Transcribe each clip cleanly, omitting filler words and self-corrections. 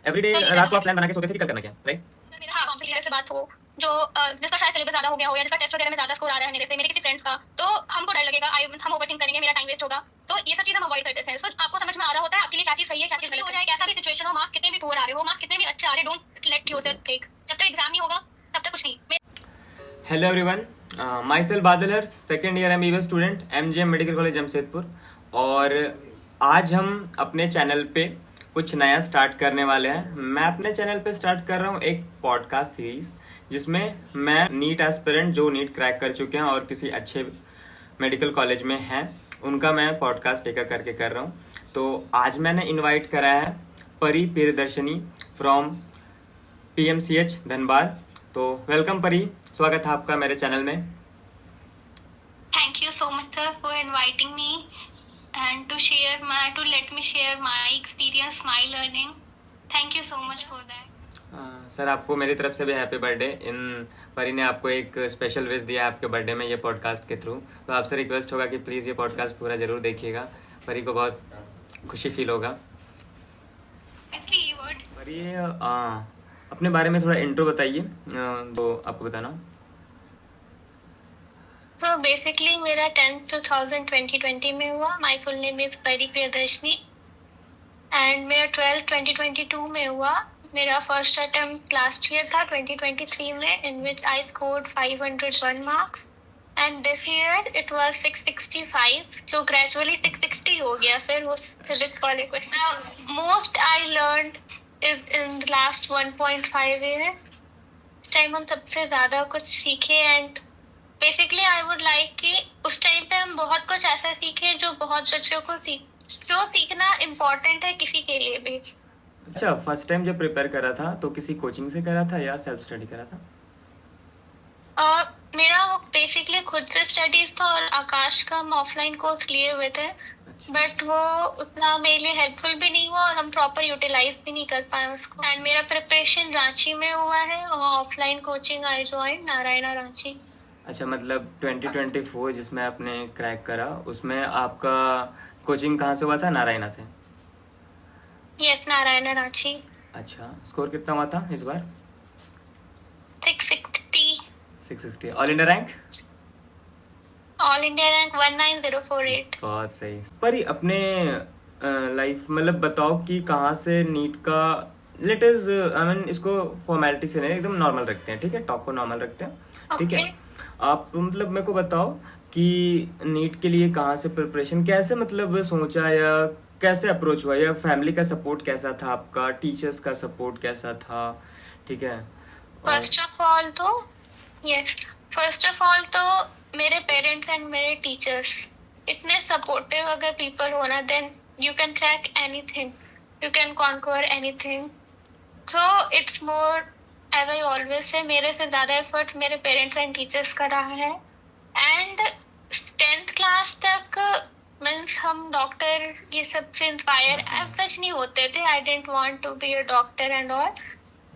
Everyday रात को आप प्लान बना के सोते थे कि कल करना क्या, राइट? हाँ, कौन से लीडर से बात हो जो जिसका शायद सिलेबस ज्यादा हो गया हो या जिसका टेस्ट वगैरह में ज्यादा स्कोर आ रहा है मेरे किसी फ्रेंड्स का, तो हमको डर लगेगा, हम ओवरथिंक करेंगे, मेरा टाइम वेस्ट होगा। तो ये सब चीज हम अवॉइड करते हैं। सो आपको समझ में आ रहा होता है आपके लिए क्या चीज सही है, क्या चीज गलत हो जाए, कैसा भी सिचुएशन हो, मार्क्स कितने भी पुअर आ रहे हो, मार्क्स कितने भी अच्छे आ रहे, डोंट लेट योरसेल्फ टेक। जब तक एग्जाम नहीं होगा तब तक कुछ नहीं। Hello everyone, myself Badal Harsh, second year MBBS student, MGM medical college Jamshedpur. और आज हम अपने चैनल पे कुछ नया स्टार्ट करने वाले हैं। मैं अपने चैनल पे स्टार्ट कर रहा हूँ एक पॉडकास्ट सीरीज, जिसमें मैं नीट एस्पिरेंट जो नीट क्रैक कर चुके हैं और किसी अच्छे मेडिकल कॉलेज में हैं, उनका मैं पॉडकास्ट टेक करके कर रहा हूँ। तो आज मैंने इनवाइट करा है परी प्रियदर्शनी फ्रॉम PMCH धनबाद। तो वेलकम परी, स्वागत है आपका मेरे चैनल में। Thank you so much sir for inviting me and to let me share my experience, my learning. Thank you so much for that. Sir, आपको मेरी तरफ से भी हैप्पी बर्थडे। इन परी ने आपको एक स्पेशल विश दिया है आपके बर्थडे में ये पॉडकास्ट के थ्रू। तो आपसे रिक्वेस्ट होगा कि प्लीज़ ये पॉडकास्ट पूरा ज़रूर देखिएगा, परी को बहुत खुशी फील होगा। परी, अपने बारे में थोड़ा इंट्रो बताइए, तो आपको बताना। तो बेसिकली मेरा 10th 2020 में हुआ। माय फुल नेम इज परी प्रियदर्शनी एंड मेरा 12th 2022 में हुआ। मेरा फर्स्ट अटेम्प्ट लास्ट ईयर था 2023 में, in which I scored 501 marks and this year it was 665, जो ग्रेजुअली 660 हो गया। फिर उस फिजिक्स वाले question most I learned is in the last 1.5 year. इस टाइम हम सबसे ज्यादा कुछ सीखे and basically I would like कि उस टाइम पे हम बहुत कुछ ऐसा सीखे जो बहुत बच्चों को जो सीखना इम्पोर्टेंट है किसी के लिए भी। अच्छा, फर्स्ट टाइम जब प्रिपेयर करा था तो किसी कोचिंग से करा था या सेल्फ स्टडी करा था? मेरा वो बेसिकली खुद से स्टडीज था और आकाश का हम ऑफलाइन कोर्स लिए हुए थे, बट वो उतना मेरे लिए हेल्पफुल भी नहीं हुआ और हम प्रॉपर यूटिलाइज भी नहीं कर पाए उसको। एंड मेरा प्रिपरेशन रांची में हुआ है और offline coaching I join Narayana Ranchi. अच्छा, मतलब 2024 जिसमें आपने क्रैक करा उसमें आपका कोचिंग कहाँ से हुआ था? नारायणा से? यस, नारायणा रांची। अच्छा, स्कोर कितना हुआ था इस बार? 660। All India rank? All India rank 19048। बहुत सही। पर अपने लाइफ मतलब बताओ कि कहाँ से नीट का लेट इज आई मीन इसको फॉर्मेलिटी से नहीं, एकदम नॉर्मल रखते हैं, ठीक है? टॉप को नॉर्मल रखते हैं, ठीक है? आप मतलब मेरे को बताओ कि नीट के लिए कहाँ से प्रिपरेशन, कैसे मतलब सोचा या कैसे अप्रोच हुआ, या फैमिली का सपोर्ट कैसा था आपका, टीचर्स का सपोर्ट कैसा था, ठीक है? फर्स्ट ऑफ ऑल तो मेरे पेरेंट्स एंड मेरे टीचर्स इतने सपोर्टिव अगर पीपल होना, then you can crack anything, you can conquer anything. So it's more as I always say, मेरे से ज्यादा एफर्ट मेरे पेरेंट्स एंड टीचर्स का रहा है। एंड 10th क्लास तक मीन्स हम डॉक्टर ये सब से इंस्पायर सच नहीं होते थे। I don't want to be a doctor and all.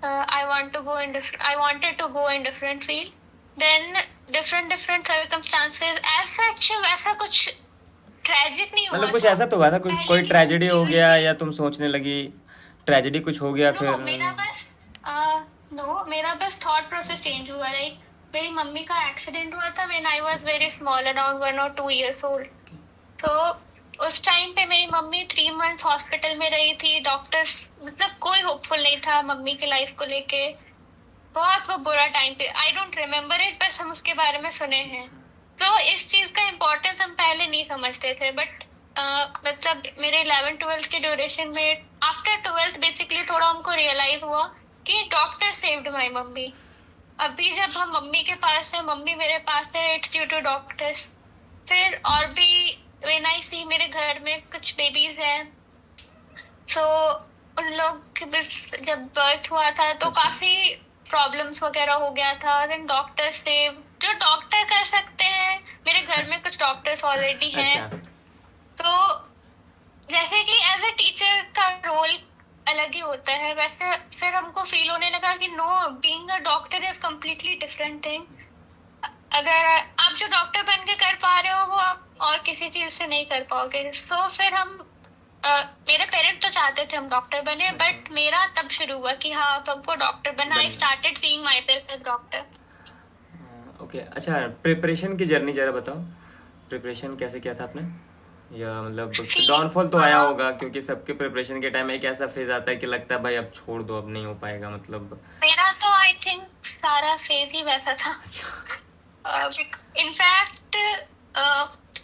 I wanted to go in different field. Then different circumstances. As such वैसा कुछ ट्रेजिक नहीं हुआ। मतलब कुछ ऐसा तो हुआ था, कोई ट्रेजेडी हो गया या तुम सोचने लगी ट्रेजेडी कुछ हो गया? फिर मेरा बस थॉट प्रोसेस चेंज हुआ। लाइक मेरी मम्मी का एक्सीडेंट हुआ था when I was very small, around 1 or 2 years old. तो उस टाइम पे मेरी मम्मी 3 months हॉस्पिटल में रही थी। डॉक्टर्स मतलब कोई होपफुल नहीं था मम्मी की लाइफ को लेके। बहुत वो बुरा टाइम पे, आई डोंट रिमेम्बर इट, बस हम उसके बारे में सुने हैं। तो इस चीज का इम्पोर्टेंस हम पहले नहीं समझते थे, बट मतलब मेरे 11th-12th के ड्यूरेशन में, आफ्टर 12th बेसिकली थोड़ा हमको रियलाइज हुआ कि डॉक्टर सेव्ड माई मम्मी। अभी जब हम मम्मी के पास है, मम्मी मेरे पास है, इट्स ड्यू टू डॉक्टर्स। फिर और भी when I see मेरे घर में कुछ बेबीज हैं, so उन लोग जब बर्थ हुआ था तो काफी प्रॉब्लम्स वगैरह हो गया था। देन डॉक्टर से जो डॉक्टर कर सकते हैं, मेरे घर में कुछ डॉक्टर्स ऑलरेडी हैं। तो जैसे कि एज ए टीचर का रोल अलग ही होता है, वैसे फिर हमको फील होने लगा कि no, being a doctor is completely different thing. अगर आप जो डॉक्टर बन के कर पा रहे हो वो आप और किसी चीज से नहीं कर पाओगे। तो फिर हम मेरे पेरेंट्स तो चाहते थे हम डॉक्टर बने, बट मेरा तब शुरू हुआ कि हाँ अब हमको डॉक्टर बनना। I started seeing myself as doctor. Okay, अच्छा, प्रिपरेशन की जर्नी जरा बताओ, प्रिपरेशन कैसे किया था आपने, या मतलब डाउनफॉल तो आया होगा क्योंकि सबके प्रिपरेशन के टाइम एक ऐसा फेज आता है कि लगता है भाई अब छोड़ दो, अब नहीं हो पाएगा, मतलब मेरा तो आई थिंक सारा फेज ही वैसा था। इनफैक्ट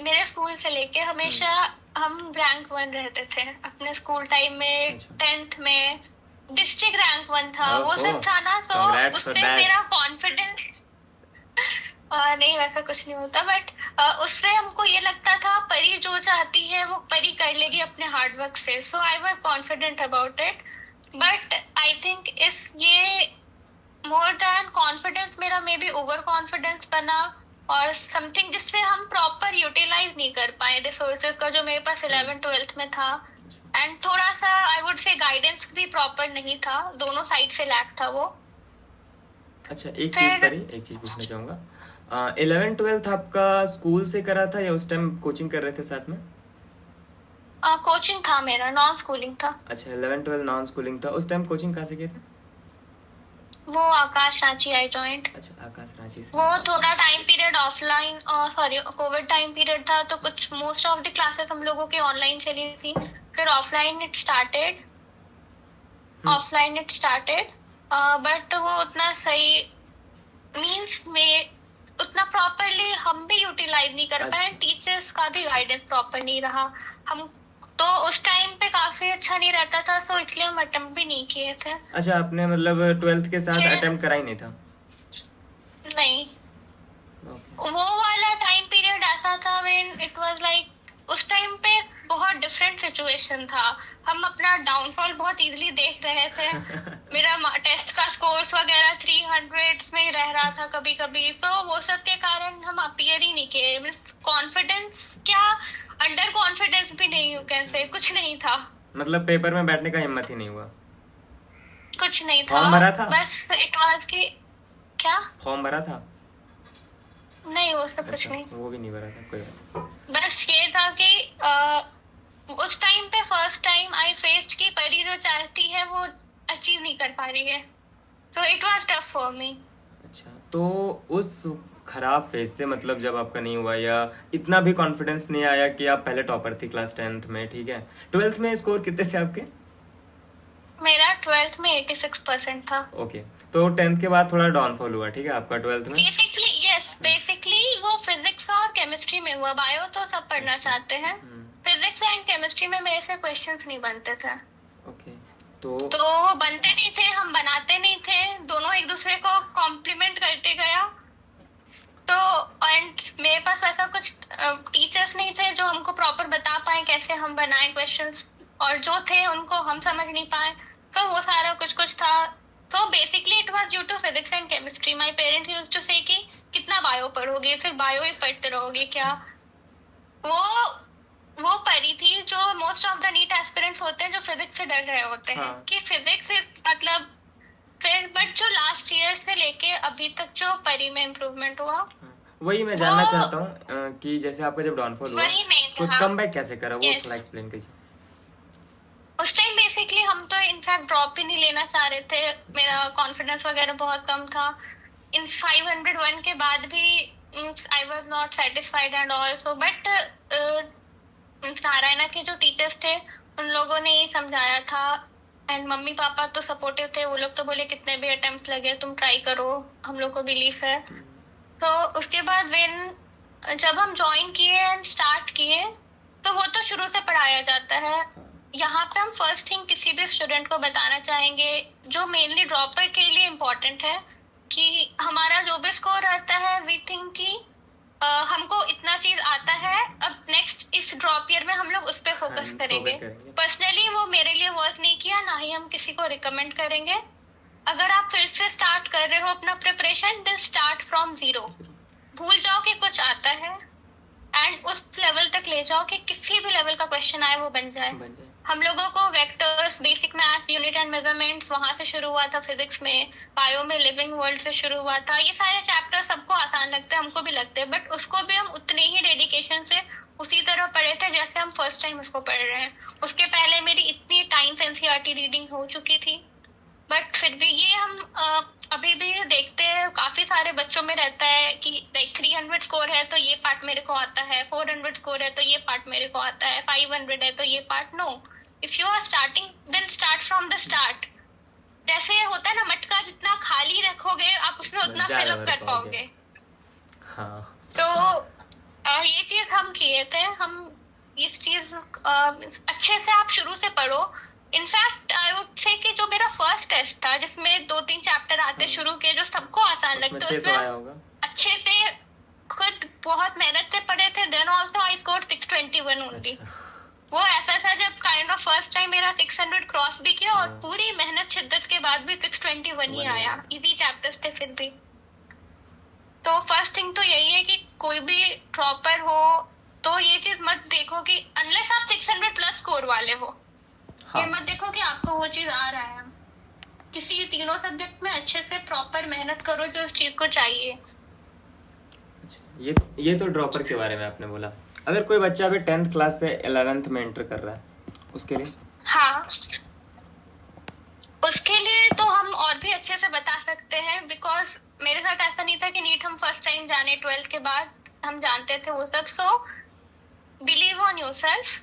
मेरे स्कूल से लेके हमेशा हम रैंक 1 रहते थे अपने स्कूल टाइम में। 10th में डिस्ट्रिक्ट रैंक 1 था, वो सब था ना, तो उससे मेरा कॉन्फिडेंस नहीं वैसा कुछ नहीं होता, बट उससे हमको ये लगता था परी जो चाहती है वो परी कर लेगी अपने हार्डवर्क से। So I was confident about it, but I think is ये मोर देन कॉन्फिडेंस मेरा मे बी ओवर कॉन्फिडेंस बना, और समथिंग जिससे हम प्रॉपर यूटिलाइज नहीं कर पाए रिसोर्सेज का जो मेरे पास 11th-12th में था। एंड थोड़ा सा आई वुड से गाइडेंस भी प्रॉपर नहीं था, दोनों साइड से लैक था वो। अच्छा, एक चीज पूछना चाहूंगा, 11th-12th आपका स्कूल से करा था या उस टाइम कोचिंग कर रहे थे साथ में? कोचिंग था मेरा, नॉन स्कूलिंग था। अच्छा, 11th-12th नॉन स्कूलिंग था। उस टाइम कोचिंग कहाँ से किए थे? वो आकाश रांची आई जॉइंट। अच्छा, आकाश रांची से। वो थोड़ा time period offline, sorry Covid time period था, तो कुछ मोस्ट ऑफ द क्लासेस हम लोगों की ऑनलाइन चली थी, फिर ऑफलाइन इट स्टार्टेड, बट वो उतना सही मींस में उतना प्रॉपरली हम भी यूटिलाइज नहीं कर पाए, टीचर्स का भी गाइडेंस प्रॉपर नहीं रहा। हम तो उस टाइम पे काफी अच्छा नहीं रहता था, तो इसलिए हम अटेम्प्ट भी नहीं किए थे। अच्छा, आपने मतलब 12th के साथ अटेम्प्ट करा ही नहीं था? नहीं, वो वाला टाइम पीरियड ऐसा था व्हेन इट वाज लाइक उस टाइम पे बहुत डिफरेंट सिचुएशन था। हम अपना डाउनफॉल बहुत इजीली देख रहे थे। मेरा टेस्ट का स्कोर्स वगैरह 300s में ही रह रहा था कभी कभी, तो वो सब के कारण हम अपीयर ही नहीं किए। मींस कॉन्फिडेंस क्या, अंडर कॉन्फिडेंस भी नहीं, यू कैन से, कुछ नहीं था। मतलब पेपर में बैठने का हिम्मत ही नहीं हुआ? कुछ नहीं था। फॉर्म भरा था? बस इट वाज कि क्या फॉर्म भरा था? नहीं, वो सब अच्छा, कुछ नहीं, वो भी नहीं भरा था, कोई बात। बस ये था कि उस टाइम पे फर्स्ट टाइम आई फेस्ड की परी जो चाहती है वो अचीव नहीं कर पा रही है, तो it was tough for me. अच्छा, तो उस खराब फेज से, मतलब जब आपका नहीं हुआ या इतना भी कॉन्फिडेंस नहीं आया कि आप पहले टॉपर थी क्लास 10th में, ठीक है, 12th में स्कोर कितने थे आपके? मेरा 12th में 86% था। ओके, तो 10th के बाद थोड़ा डाउनफॉल हुआ, ठीक है, आपका 12th में? बेसिकली वो फिजिक्स और केमिस्ट्री में हुआ। बायो तो सब पढ़ना चाहते हैं, फिजिक्स एंड केमिस्ट्री में मेरे से क्वेश्चंस नहीं बनते थे। ओके, तो बनते नहीं थे, हम बनाते नहीं थे, दोनों एक दूसरे को कॉम्प्लीमेंट करते गया। तो एंड मेरे पास वैसा कुछ टीचर्स नहीं थे जो हमको प्रॉपर बता पाए कैसे हम बनाएं क्वेश्चंस, और जो थे उनको हम समझ नहीं पाए, तो वो सारा कुछ था। तो basically it was due to physics and chemistry. My parents used to say कि कितना बायो पढ़ोगे, फिर बायो ही पढ़ते रहोगे क्या। वो पढ़ी थी जो most of the NEET aspirants होते हैं जो फिजिक्स से डर रहे होते हैं, कि फिजिक्स मतलब फिर, बट जो लास्ट ईयर से लेके अभी तक जो परी में इम्प्रूवमेंट हुआ, वही मैं जानना चाहता हूँ कि जैसे आपका जब डाउनफॉल हुआ, उसको कम बैक कैसे करा, वो थोड़ा एक्सप्लेन कीजिए। उस टाइम बेसिकली हम तो इनफैक्ट ड्रॉप भी नहीं लेना चाह रहे थे, मेरा कॉन्फिडेंस वगैरह बहुत कम था। इन 501 के बाद भी I was not satisfied and all, so but Narayana के जो टीचर्स थे उन लोगों ने ये समझाया था, एंड मम्मी पापा तो सपोर्टिव थे। वो लोग तो बोले कितने भी अटेम्प्ट्स लगे तुम ट्राई करो, हम लोग को बिलीफ है। तो उसके बाद जब हम ज्वाइन किए एंड स्टार्ट किए, तो वो तो शुरू से पढ़ाया जाता है। यहाँ पे हम फर्स्ट थिंग किसी भी स्टूडेंट को बताना चाहेंगे जो मेनली ड्रॉपर के लिए इम्पोर्टेंट है, कि हमारा जो भी स्कोर रहता है, वी थिंक कि हमको इतना चीज आता है, अब नेक्स्ट इस ड्रॉप ईयर में हम लोग उस पर फोकस करेंगे। पर्सनली वो मेरे लिए वर्क नहीं किया, ना ही हम किसी को रिकमेंड करेंगे। अगर आप फिर से स्टार्ट कर रहे हो अपना प्रिपरेशन, देन स्टार्ट फ्रॉम 0। भूल जाओ कि कुछ आता है एंड उस लेवल तक ले जाओ कि किसी भी लेवल का क्वेश्चन आए वो बन जाए। हम लोगों को vectors, basic maths, unit and measurements वहां से शुरू हुआ था, फिजिक्स में, बायो में लिविंग वर्ल्ड से शुरू हुआ था। ये सारे चैप्टर सबको आसान लगते हैं, हमको भी लगते हैं, बट उसको भी हम उतने ही डेडिकेशन से उसी तरह पढ़े थे जैसे हम फर्स्ट टाइम उसको पढ़ रहे हैं। उसके पहले मेरी इतनी टाइम्स एनसीईआरटी रीडिंग हो चुकी थी, बट फिर भी ये हम अभी भी देखते हैं काफी सारे बच्चों में रहता है कि लाइक 300 स्कोर है तो ये पार्ट मेरे को आता है, 400 स्कोर है तो ये पार्ट मेरे को आता है, 500 है तो ये part. No, if you are starting then start from the start. जैसे होता है ना, मटका जितना खाली रखोगे आप उसमें उतना फिलअप कर पाओगे। हाँ। तो ये चीज हम किए थे। हम इस चीज अच्छे से आप शुरू से पढ़ो। इनफैक्ट आई वुड से कि जो मेरा फर्स्ट टेस्ट था जिसमें 2-3 चैप्टर आते शुरू के जो सबको आसान लगते, उसमें अच्छे से खुद बहुत मेहनत से पढ़े थे। Then also I scored 621 only. वो ऐसा था जब काइंड ऑफ फर्स्ट टाइम मेरा 600 क्रॉस भी किया और पूरी मेहनत शिद्दत के बाद भी 621 ही आया। इजी चैप्टर्स थे फिर भी। तो फर्स्ट थिंग तो यही है कि कोई भी ड्रॉपर हो तो ये चीज मत देखो कि अनलेस आप 600 प्लस स्कोर वाले हो, ये मत देखो कि आपको वो चीज आ रहा है। किसी तीनों सब्जेक्ट में अच्छे से प्रॉपर मेहनत करो जो उस चीज को चाहिए। ये तो ड्रॉपर के बारे में आपने बोला। अगर कोई बच्चा अभी 10th क्लास से 11th में एंटर कर रहा है उसके लिए? हाँ, उसके लिए तो हम और भी अच्छे से बता सकते हैं, बिकॉज मेरे साथ ऐसा नहीं था कि नीट हम फर्स्ट टाइम जाने 12th के बाद हम जानते थे वो सब। सो बिलीव ऑन योरसेल्फ,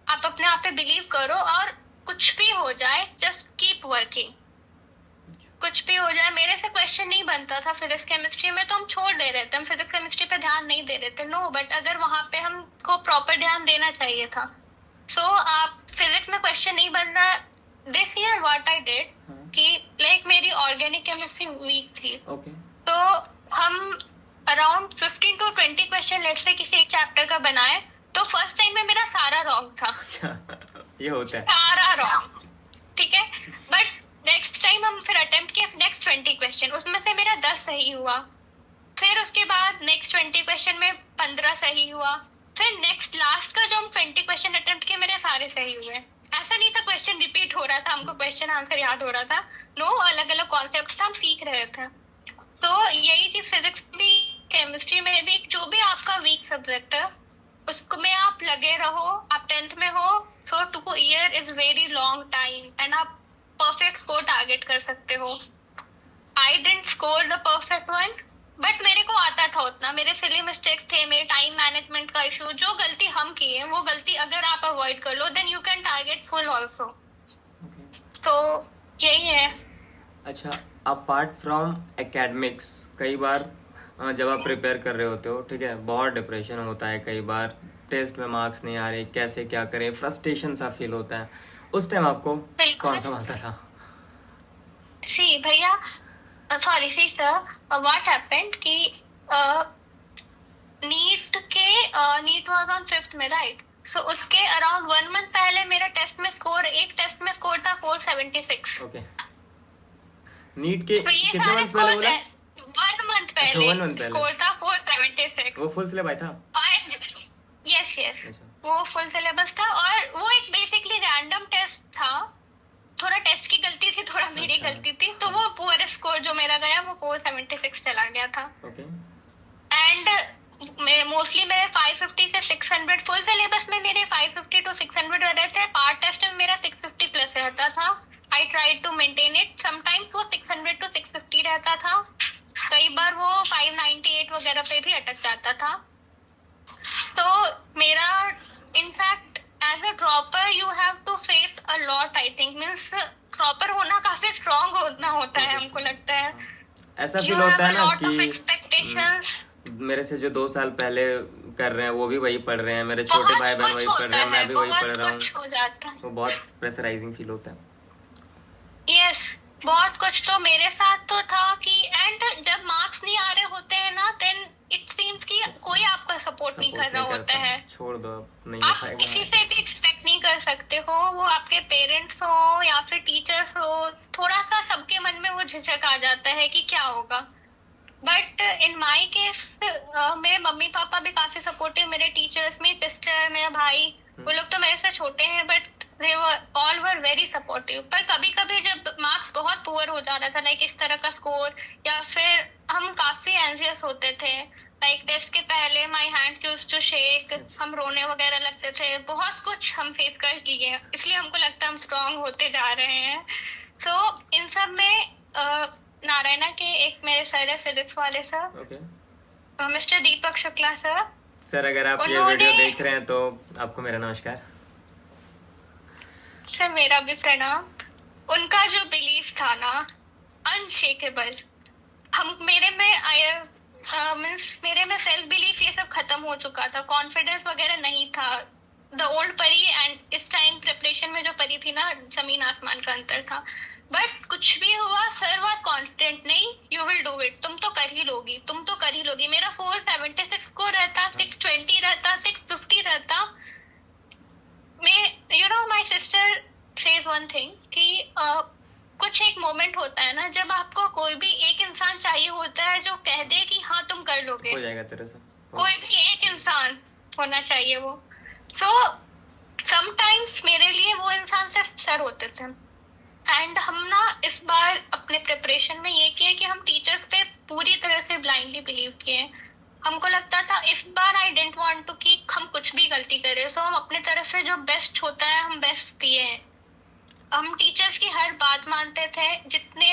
आप अपने आप पे बिलीव करो और कुछ भी हो जाए जस्ट कीप वर्किंग। कुछ भी हो जाए, मेरे से क्वेश्चन नहीं बनता था फिजिक्स केमिस्ट्री में तो हम छोड़ दे रहे थे, हम फिजिक्स केमिस्ट्री पे ध्यान नहीं दे रहे थे। नो, बट अगर वहां पे हमको प्रॉपर ध्यान देना चाहिए था। सो आप फिजिक्स में क्वेश्चन नहीं बन रहा। This year what I did कि लाइक मेरी ऑर्गेनिक केमिस्ट्री वीक थी, तो हम अराउंड 15 to 20 क्वेश्चन लेट से किसी एक चैप्टर का बनाए, तो फर्स्ट टाइम में मेरा सारा रॉन्ग था। ये होता है, सारा रॉन्ग, ठीक है। बट नेक्स्ट टाइम हम फिर अटेम्प्ट किए नेक्स्ट 20 क्वेश्चन, उसमें से मेरा 10 सही हुआ। फिर उसके बाद नेक्स्ट 20 क्वेश्चन में 15 सही हुआ। फिर नेक्स्ट लास्ट का जो हम 20 क्वेश्चन अटेम्प्ट किए मेरे सारे सही हुए। ऐसा नहीं था क्वेश्चन रिपीट हो रहा था, हमको क्वेश्चन आंसर याद हो रहा था। नो, अलग अलग कॉन्सेप्ट था, हम सीख रहे थे। तो यही चीज फिजिक्स भी, केमिस्ट्री में भी, जो भी आपका वीक सब्जेक्ट है उसको में आप लगे रहो। आप 10th में हो तो 2 year is very long time and आप परफेक्ट स्कोर टारगेट कर सकते हो। I didn't score the perfect one, but मेरे को आता था उतना। मेरे सिली मिस्टेक्स थे, मेरे टाइम मैनेजमेंट का इशू, जो गलती हम किए वो गलती अगर आप अवॉइड कर लो then you can target full also. तो यही है। अच्छा, अपार्ट फ्रॉम एकेडमिक्स, कई बार जब आप प्रिपेयर कर रहे होते हो, ठीक है, बहुत डिप्रेशन होता है, कई बार टेस्ट में मार्क्स नहीं आ रहे, कैसे क्या करें, फ्रस्ट्रेशन सा फील होता है। उस टाइम आपको कौन संभालता था? सी भैया, sorry see sir, what happened कि नीट वाज ऑन 5th में, राइट? सो उसके अराउंड 1 मंथ पहले मेरा एक टेस्ट में स्कोर था 476। ओके, नीट के कितने मंथ पहले बोला? 1 मंथ पहले स्कोर था 476। वो फुल सिलेबस था? यस, वो फुल सिलेबस था और वो एक बेसिकली रैंडम टेस्ट था। थोड़ा टेस्ट की गलती थी, थोड़ा मेरी गलती थी, तो वो पूरा स्कोर जो मेरा गया वो 476 चला गया था। एंड मोस्टली मेरे 550 से 600, फुल सिलेबस में मेरे 550 to 600 रहे थे। पार्ट टेस्ट में मेरा 650 प्लस रहता था। I tried to maintain it. Sometimes वो 600 to 650 रहता था, कई बार वो 598 वगैरह पे भी अटक जाता था। तो मेरा in fact as a dropper you have to face a lot. I think means dropper होना काफी स्ट्रांग होता है, हमको लगता है। ऐसा फील होता है ना कि एक्सपेक्टेशंस मेरे से जो 2 साल पहले कर रहे हैं वो भी वही पढ़ रहे हैं, मेरे छोटे भाई बहन वही पढ़ रहे हैं, मैं भी वही पढ़ रहा हूँ। वो बहुत प्रेशराइजिंग फील होता है। यस, बहुत कुछ तो मेरे साथ तो था कि एंड जब मार्क्स नहीं आ रहे होते हैं ना, देन इट सीम्स कि कोई आपका सपोर्ट नहीं कर रहा होता है। छोड़ दो, नहीं आप किसी से भी एक्सपेक्ट नहीं कर सकते हो, वो आपके पेरेंट्स हो या फिर टीचर्स हो। थोड़ा सा सबके मन में वो झिझक आ जाता है कि क्या होगा। बट इन माई केस मेरे मम्मी पापा भी काफी सपोर्टिव, मेरे टीचर्स, मेरी सिस्टर, मेरा भाई, वो लोग तो मेरे से छोटे हैं but they were all were very supportive। पर कभी कभी जब मार्क्स बहुत पुअर हो जा रहा था, लाइक इस तरह का स्कोर, या फिर हम काफी एंजियस होते थे, लाइक टेस्ट के पहले my hands used to shake, अच्छा। हम रोने वगैरह लगते थे, बहुत कुछ हम फेस कर लिए हैं, इसलिए हमको लगता है हम स्ट्रांग होते जा रहे हैं। सो इन सब में नारायणा के एक मेरे सर है फिजिक्स वाले सर, ओके मिस्टर दीपक शुक्ला सर। सर, अगर आप ये उन्होंने- वीडियो देख रहे हैं तो आपको मेरा नमस्कार। सर मेरा भी प्रणाम। उनका जो बिलीफ था ना, अनशेकेबल, हम मेरे में मेरे में सेल्फ बिलीफ ये सब खत्म हो चुका था, कॉन्फिडेंस वगैरह नहीं था। द ओल्ड परी एंड इस टाइम प्रिपरेशन में जो परी थी ना, जमीन आसमान का अंतर था। बट कुछ भी हुआ, सर वॉज कॉन्फिडेंट, नहीं यू विल डू इट, तुम तो कर ही लोगी, तुम तो कर ही लोगी। मेरा 476 स्कोर रहता, 620 रहता, 650 रहता। मैं my sister says one thing कि कुछ एक मोमेंट होता है ना, जब आपको कोई भी एक इंसान चाहिए होता है जो कह दे कि हाँ तुम कर लोगे, हो जाएगा तेरे से। कोई भी एक इंसान होना चाहिए वो। सो समटाइम्स मेरे लिए वो इंसान सिर्फ सर होते थे। एंड हम ना इस बार अपने प्रिपरेशन में ये किए कि हम टीचर्स पे पूरी तरह से ब्लाइंडली बिलीव किए। हमको लगता था इस बार आई डेंट वांट टू कि हम कुछ भी गलती करें, सो हम अपने तरफ से जो बेस्ट होता है हम बेस्ट दिए हैं। हम टीचर्स की हर बात मानते थे। जितने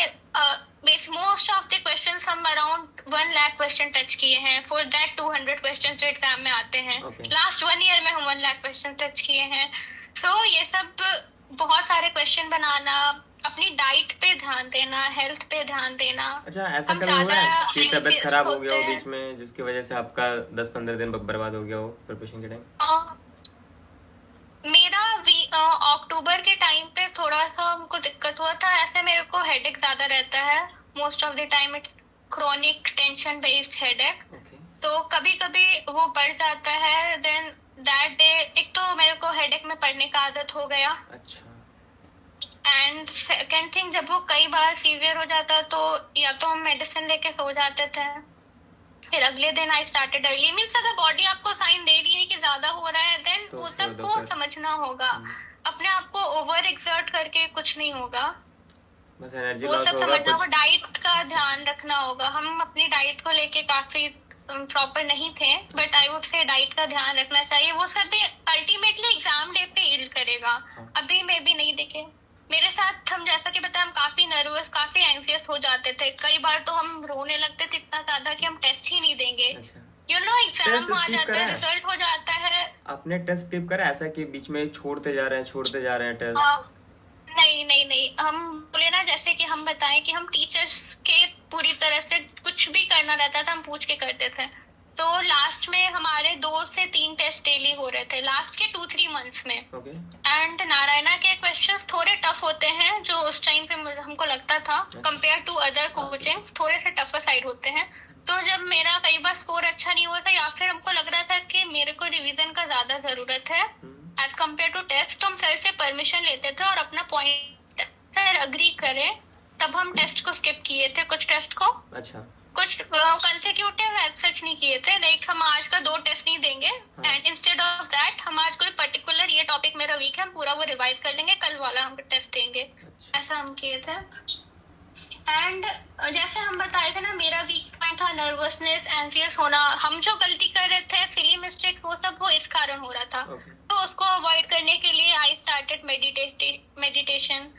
मोस्ट ऑफ द क्वेश्चंस हम अराउंड 1 लाख क्वेश्चन टच किए हैं, फॉर दैट 200 क्वेश्चन जो एग्जाम में आते हैं। Okay. लास्ट 1 ईयर में हम 1 लाख क्वेश्चन टच किए हैं। सो ये सब बहुत सारे क्वेश्चन बनाना, अपनी डाइट पे ध्यान देना, हेल्थ पे ध्यान देना। अच्छा, ऐसा हम कभी हुआ है ज्यादा कि तबीयत anxious खराब हो गया हो होते बीच में, जिसकी वजह से आपका 10-15 दिन बर्बाद हो गया हो प्रिपरेशन के टाइम? मेरा अक्टूबर के टाइम पे थोड़ा सा हमको दिक्कत हुआ था। ऐसे मेरे को हेडेक ज्यादा रहता है, most of the time it's chronic tension based headache. Okay तो कभी कभी वो बढ़ जाता है। देन दैट डे एक तो मेरे को हेडेक में पढ़ने का आदत हो गया, अच्छा। एंड सेकेंड थिंग जब वो कई बार सीवियर हो जाता तो या तो हम मेडिसिन लेके सो जाते थे, फिर अगले दिन आई स्टार्टेड अर्ली। मीन्स अगर बॉडी आपको साइन दे रही है कि ज्यादा हो रहा है, देन तो वो छोड़ दो सबको फिर। समझना होगा। अपने आप को ओवर एक्सर्ट करके कुछ नहीं होगा, बस एनर्जी वो लॉस सब होगा समझना होगा। कुछ। डाइट का ध्यान रखना होगा। हम अपनी डाइट को लेके काफी प्रॉपर नहीं थे, but I would say diet का ध्यान रखना चाहिए। वो सब भी अल्टीमेटली एग्जाम डे पे यील्ड करेगा। हाँ। अभी मैं भी नहीं देखे मेरे साथ, हम जैसा कि बताया हम काफी नर्वस, काफी एंग्जियस हो जाते थे। कई बार तो हम रोने लगते थे इतना ज्यादा कि हम टेस्ट ही नहीं देंगे। अच्छा, एग्जाम टेस्ट आ skip जाता करा है, है? रिजल्ट हो जाता है। आपने टेस्ट स्किप करा ऐसा कि बीच में छोड़ते जा रहे हैं टेस्ट? नहीं नहीं नहीं, हम बोले ना जैसे कि हम बताएं कि हम टीचर्स के पूरी तरह से कुछ भी करना रहता था हम पूछ के करते थे। तो लास्ट में हमारे 2 से 3 टेस्ट डेली हो रहे थे लास्ट के 2-3 मंथ्स में। ओके एंड नारायणा के क्वेश्चंस थोड़े टफ होते हैं, जो उस टाइम पे हमको लगता था कंपेयर टू अदर कोचिंग्स थोड़े से टफर साइड होते हैं। तो जब मेरा कई बार स्कोर अच्छा नहीं हुआ था या फिर हमको लग रहा था कि मेरे को रिवीजन का ज्यादा जरूरत है एज कम्पेयर टू टेस्ट, तो हम सर से परमिशन लेते थे और अपना पॉइंट सर अग्री करें तब हम टेस्ट को स्किप किए थे, कुछ टेस्ट को। अच्छा। कुछ कंसेक्यूटिव सच नहीं किए थे, लाइक हम आज का 2 टेस्ट नहीं देंगे एंड इंस्टेड ऑफ दैट हम आज कोई पर्टिकुलर ये टॉपिक मेरा वीक है, हम पूरा वो रिवाइज कर लेंगे, कल वाला हम टेस्ट देंगे। अच्छा। ऐसा हम किए थे। एंड जैसे हम बताए थे ना, मेरा वीक पॉइंट था नर्वसनेस, एंसियस होना। हम जो गलती कर रहे थे, सिली मिस्टेक, वो सब वो इस कारण हो रहा था। Okay. तो उसको अवॉइड करने के लिए I started meditation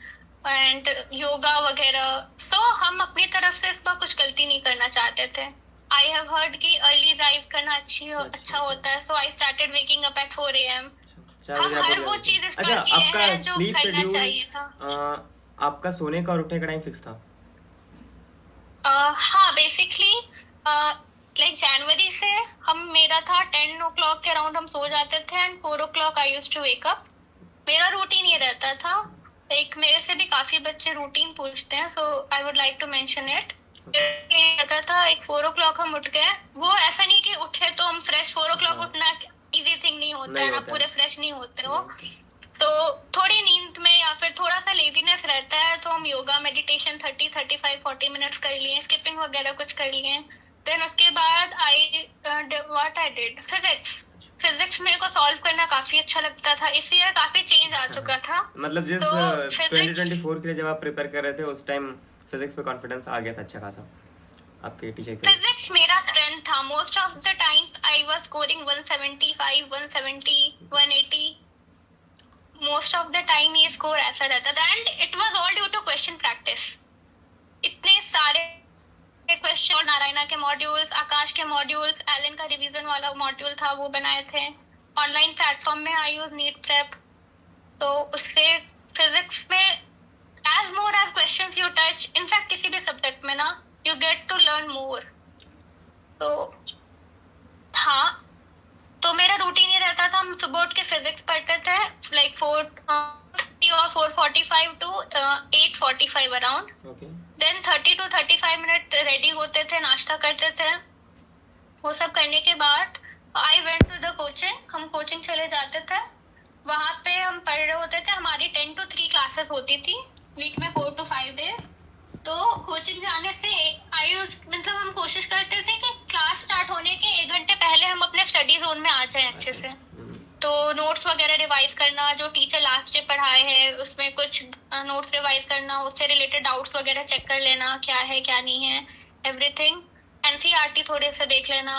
and yoga वगैरह। तो हम अपनी तरफ से इस बार कुछ गलती नहीं करना चाहते थे। आई हैव हर्ड कि अर्ली राइज करना अच्छा होता है, so I started waking up at 4 AM। हम हर वो चीज इस बार किए हैं जो करना चाहिए था। आपका सोने का और उठने का टाइम फिक्स था? हाँ, बेसिकली लाइक जनवरी से मेरा था 10 o'clock के अराउंड हम सो जाते थे and 4 o'clock I used to wake up. मेरा रूटीन ये रहता था। एक मेरे से भी काफी बच्चे रूटीन पूछते हैं, so I would like to mention it. ये रहता था एक 4 o'clock हम उठ गए, वो ऐसा नहीं कि उठे तो हम फ्रेश। 4 o'clock उठना इजी थिंग नहीं होता है ना, पूरे फ्रेश नहीं होते हो। तो थोड़ी नींद में या फिर थोड़ा सा लेजीनेस रहता है, तो हम योगा मेडिटेशन 30, 35, 40 मिनट्स कर लिए, स्किपिंग वगैरह कुछ कर लिए। देन उसके बाद व्हाट आई डिड फिजिक्स मेरे को सॉल्व करना काफी अच्छा लगता था, इस ईयर काफी चेंज आ चुका था। मतलब जिस तो 2024 के लिए जब आप प्रिपेयर कर रहे थे उस टाइम फिजिक्स में कॉन्फिडेंस आ गया था अच्छा खासा? आपके टीचर के? फिजिक्स मेरा स्ट्रेंथ था। Most of the time I was scoring 175, 170, 180। Most of the time ये स्कोर ऐसा रहता था and it was all due to question practice. इतने सारे क्वेश्चन, और नारायणा के मॉड्यूल्स, आकाश के मॉड्यूल्स, एलन का रिवीजन वाला मॉड्यूल था वो बनाए थे। ऑनलाइन प्लेटफॉर्म में आई यूज नीट प्रेप, तो उससे फिजिक्स में as more as questions you touch, in fact किसी भी सब्जेक्ट में ना you get to learn more. तो हाँ, तो मेरा रूटीन ये रहता था, हम सुबह उठ के फिजिक्स पढ़ते थे लाइक 4:30 और 4:45 to 8:45 around. Then 30 to 35 minute ready होते थे, नाश्ता करते थे। वो सब करने के बाद I went to the coaching. हम कोचिंग चले जाते थे, वहां पे हम पढ़ रहे होते थे। हमारी 10 to 3 क्लासेस होती थी वीक में 4 to 5 डेज। तो कोचिंग जाने से मतलब हम कोशिश करते थे कि क्लास स्टार्ट होने के 1 घंटे पहले हम अपने स्टडी जोन में आ जाए अच्छे से। तो नोट्स वगैरह रिवाइज करना, जो टीचर लास्ट डे पढ़ाए हैं उसमें कुछ नोट्स रिवाइज करना, उससे रिलेटेड डाउट्स वगैरह चेक कर लेना, क्या है क्या नहीं है, एवरीथिंग। एनसीईआरटी थोड़े से देख लेना,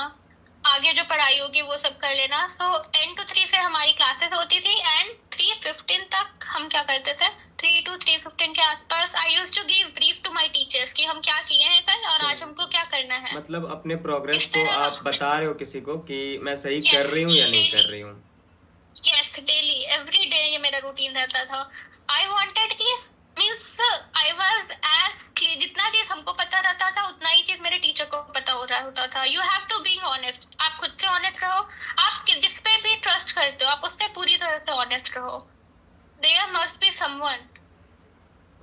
आगे जो पढ़ाई होगी वो सब कर लेना। सो 10 to 3 से हमारी क्लासेस होती थी एंड 3:15 तक हम क्या करते थे, 3 to 3:15 के आसपास I used to give brief to my teachers कि हम क्या किए हैं कल और आज हमको क्या करना है। मतलब अपने प्रोग्रेस को आप बता रहे हो किसी को कि मैं सही कर रही हूँ या नहीं कर रही हूँ? यस, डेली, एवरी डे ये मेरा रूटीन रहता था। आई वांटेड कि means I was as clear, जितना चीज हमको पता रहता था उतना ही चीज मेरे टीचर को पता हो रहा होता था। You have to be honest, आप खुद से ऑनेस्ट रहो, आप जिस पे भी ट्रस्ट करते हो आप उससे पूरी तरह से ऑनेस्ट रहो। देयर मस्ट बी समवन,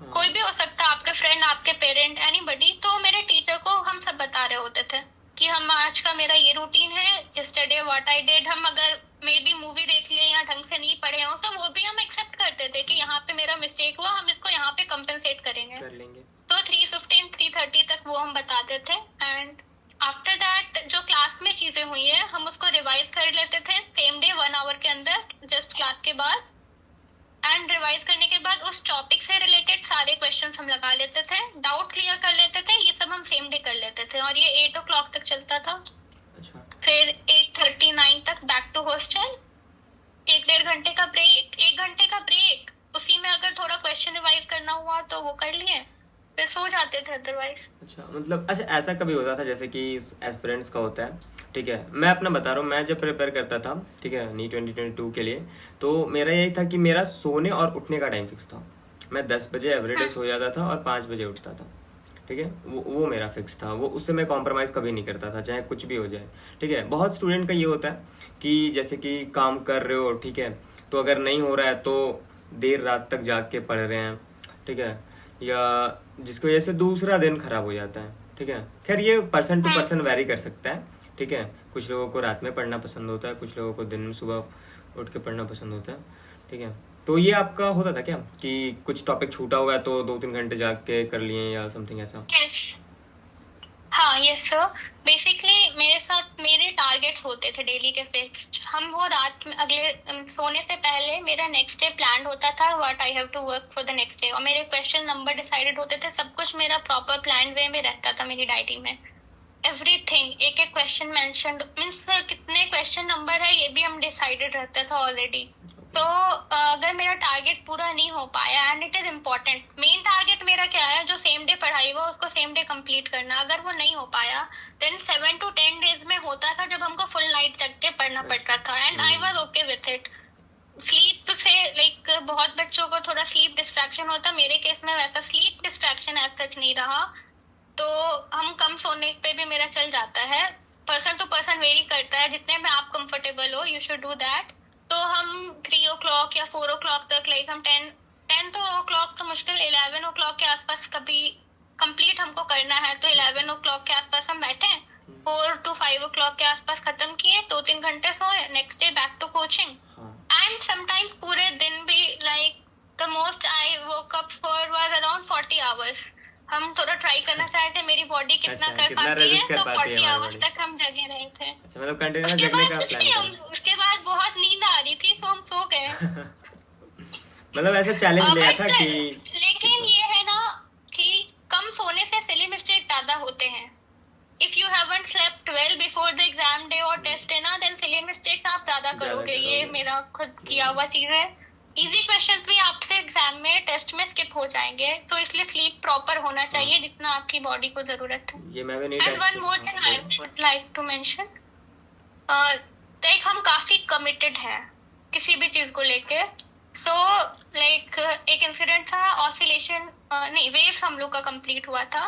कोई भी हो सकता है, आपके फ्रेंड, आपके पेरेंट, एनीबडी। तो मेरे टीचर को हम सब बता रहे होते थे कि हम आज का मेरा ये रूटीन है, यस्टरडे व्हाट आई डिड। हम अगर मे बी मूवी देख लिए या ढंग से नहीं पढ़े हो तो वो भी हम एक्सेप्ट करते थे कि यहाँ पे मेरा मिस्टेक हुआ, हम इसको यहाँ पे कंपेंसेट करेंगे, कर लेंगे। तो 3:15, 3:30 तक वो हम बताते थे एंड आफ्टर दैट जो क्लास में चीजें हुई है हम उसको रिवाइज कर लेते थे सेम डे 1 आवर के अंदर, जस्ट क्लास के बाद। एंड रिवाइज करने के बाद उस टॉपिक से रिलेटेड सारे क्वेश्चंस हम लगा लेते थे, डाउट क्लियर कर लेते थे, ये सब हम सेम डे कर लेते थे और ये 8 o'clock तक चलता था। अच्छा। फिर 8:39 तक बैक टू हॉस्टल, 1-1.5 घंटे का ब्रेक, 1 घंटे का ब्रेक, उसी में अगर थोड़ा क्वेश्चन रिवाइज करना हुआ तो वो कर लिए, फिर सो जाते थे अदरवाइज। अच्छा, मतलब अच्छा ऐसा कभी होता था जैसे कि एस्पिरेंट्स का होता है, ठीक है, मैं अपना बता रहा हूँ, मैं जब प्रिपेयर करता था, ठीक है, नीट 2022 के लिए, तो मेरा यही था कि मेरा सोने और उठने का टाइम फिक्स था। मैं 10 बजे एवरीडे सो जाता था और 5 बजे उठता था, ठीक है, वो मेरा फिक्स था। वो उससे मैं कॉम्प्रोमाइज़ कभी नहीं करता था, चाहे कुछ भी हो जाए, ठीक है। बहुत स्टूडेंट का ये होता है कि जैसे कि काम कर रहे हो, ठीक है, तो अगर नहीं हो रहा है तो देर रात तक जाग के पढ़ रहे हैं, ठीक है, या जिसकी वजह से दूसरा दिन खराब हो जाता है, ठीक है। खैर ये पर्सन टू पर्सन वेरी कर सकता है, ठीक है। कुछ लोगों को रात में पढ़ना पसंद होता है, कुछ लोगों को दिन में सुबह उठ के पढ़ना पसंद होता है, ठीक है। तो ये आपका होता था क्या कि कुछ टॉपिक छूटा हुआ है तो 2-3 घंटे जाग के कर लिए या समथिंग ऐसा? हाँ, यस सर। बेसिकली मेरे साथ मेरे टारगेट्स होते थे डेली के फिक्स्ड। हम वो रात में अगले सोने से पहले मेरा नेक्स्ट डे प्लान होता था, what I have to work for the next day, और मेरे क्वेश्चन नंबर डिसाइडेड होते थे, सब कुछ मेरा प्रॉपर प्लान वे में रहता था मेरी डायरी में। एवरीथिंग, एक एक क्वेश्चन मेंशन्ड, मींस कितने क्वेश्चन नंबर है ये भी हम डिसाइडेड रहता था ऑलरेडी। तो अगर मेरा टारगेट पूरा नहीं हो पाया, and it is important, main target मेरा क्या है, जो सेम डे पढ़ाई हुआ उसको सेम डे कंप्लीट करना, अगर वो नहीं हो पाया देन 7 to 10 डेज में होता था जब हमको फुल नाइट जग के पढ़ना पड़ता था and I was okay with it. Sleep से लाइक बहुत बच्चों को थोड़ा स्लीप डिस्ट्रैक्शन होता, मेरे केस में वैसा स्लीप डिस्ट्रैक्शन एज सच नहीं रहा, तो हम कम सोने पे भी मेरा चल जाता है। पर्सन टू पर्सन वेरी करता है, जितने में आप कंफर्टेबल हो यू शुड डू दैट। तो हम 3 o'clock या 4 o'clock तक, लाइक हम 10 o'clock तो मुश्किल, 11 o'clock के आसपास कभी कंप्लीट हमको करना है तो 11 o'clock के आसपास हम बैठे, 4 to 5 o'clock के आसपास खत्म किए, 2-3 घंटे सोए, next day back to coaching. And sometimes पूरे दिन भी, like the most I woke up for was around 40 hours। हम थोड़ा ट्राई करना चाहते, मेरी बॉडी कितना कर पाती है, तो 40 hours तक हम जगे रहे थे। अच्छा, मतलब कंटिन्यूअस जगने का प्लान था। उसके बाद बहुत नींद आ रही थी तो हम सो गए। मतलब ऐसा चैलेंज लिया था कि, लेकिन ये है ना कि कम सोने से सिली मिस्टेक ज्यादा होते हैं। बिफोर द एग्जाम डे और टेस्ट डे ना, देन सिली मिस्टेक्स आप ज्यादा करोगे। ये मेरा खुद किया हुआ चीज है। इजी क्वेश्चंस भी आपसे एग्जाम में टेस्ट में स्किप हो जाएंगे, तो इसलिए स्लीप प्रॉपर होना चाहिए जितना आपकी बॉडी को जरूरत है। ये मैं भी नहीं and one more thing I would like to mention, like हम काफी कमिटेड हैं किसी भी चीज को लेके। सो लाइक एक इंसिडेंट था, ऑसिलेशन नहीं वेव्स हम लोग का कंप्लीट हुआ था।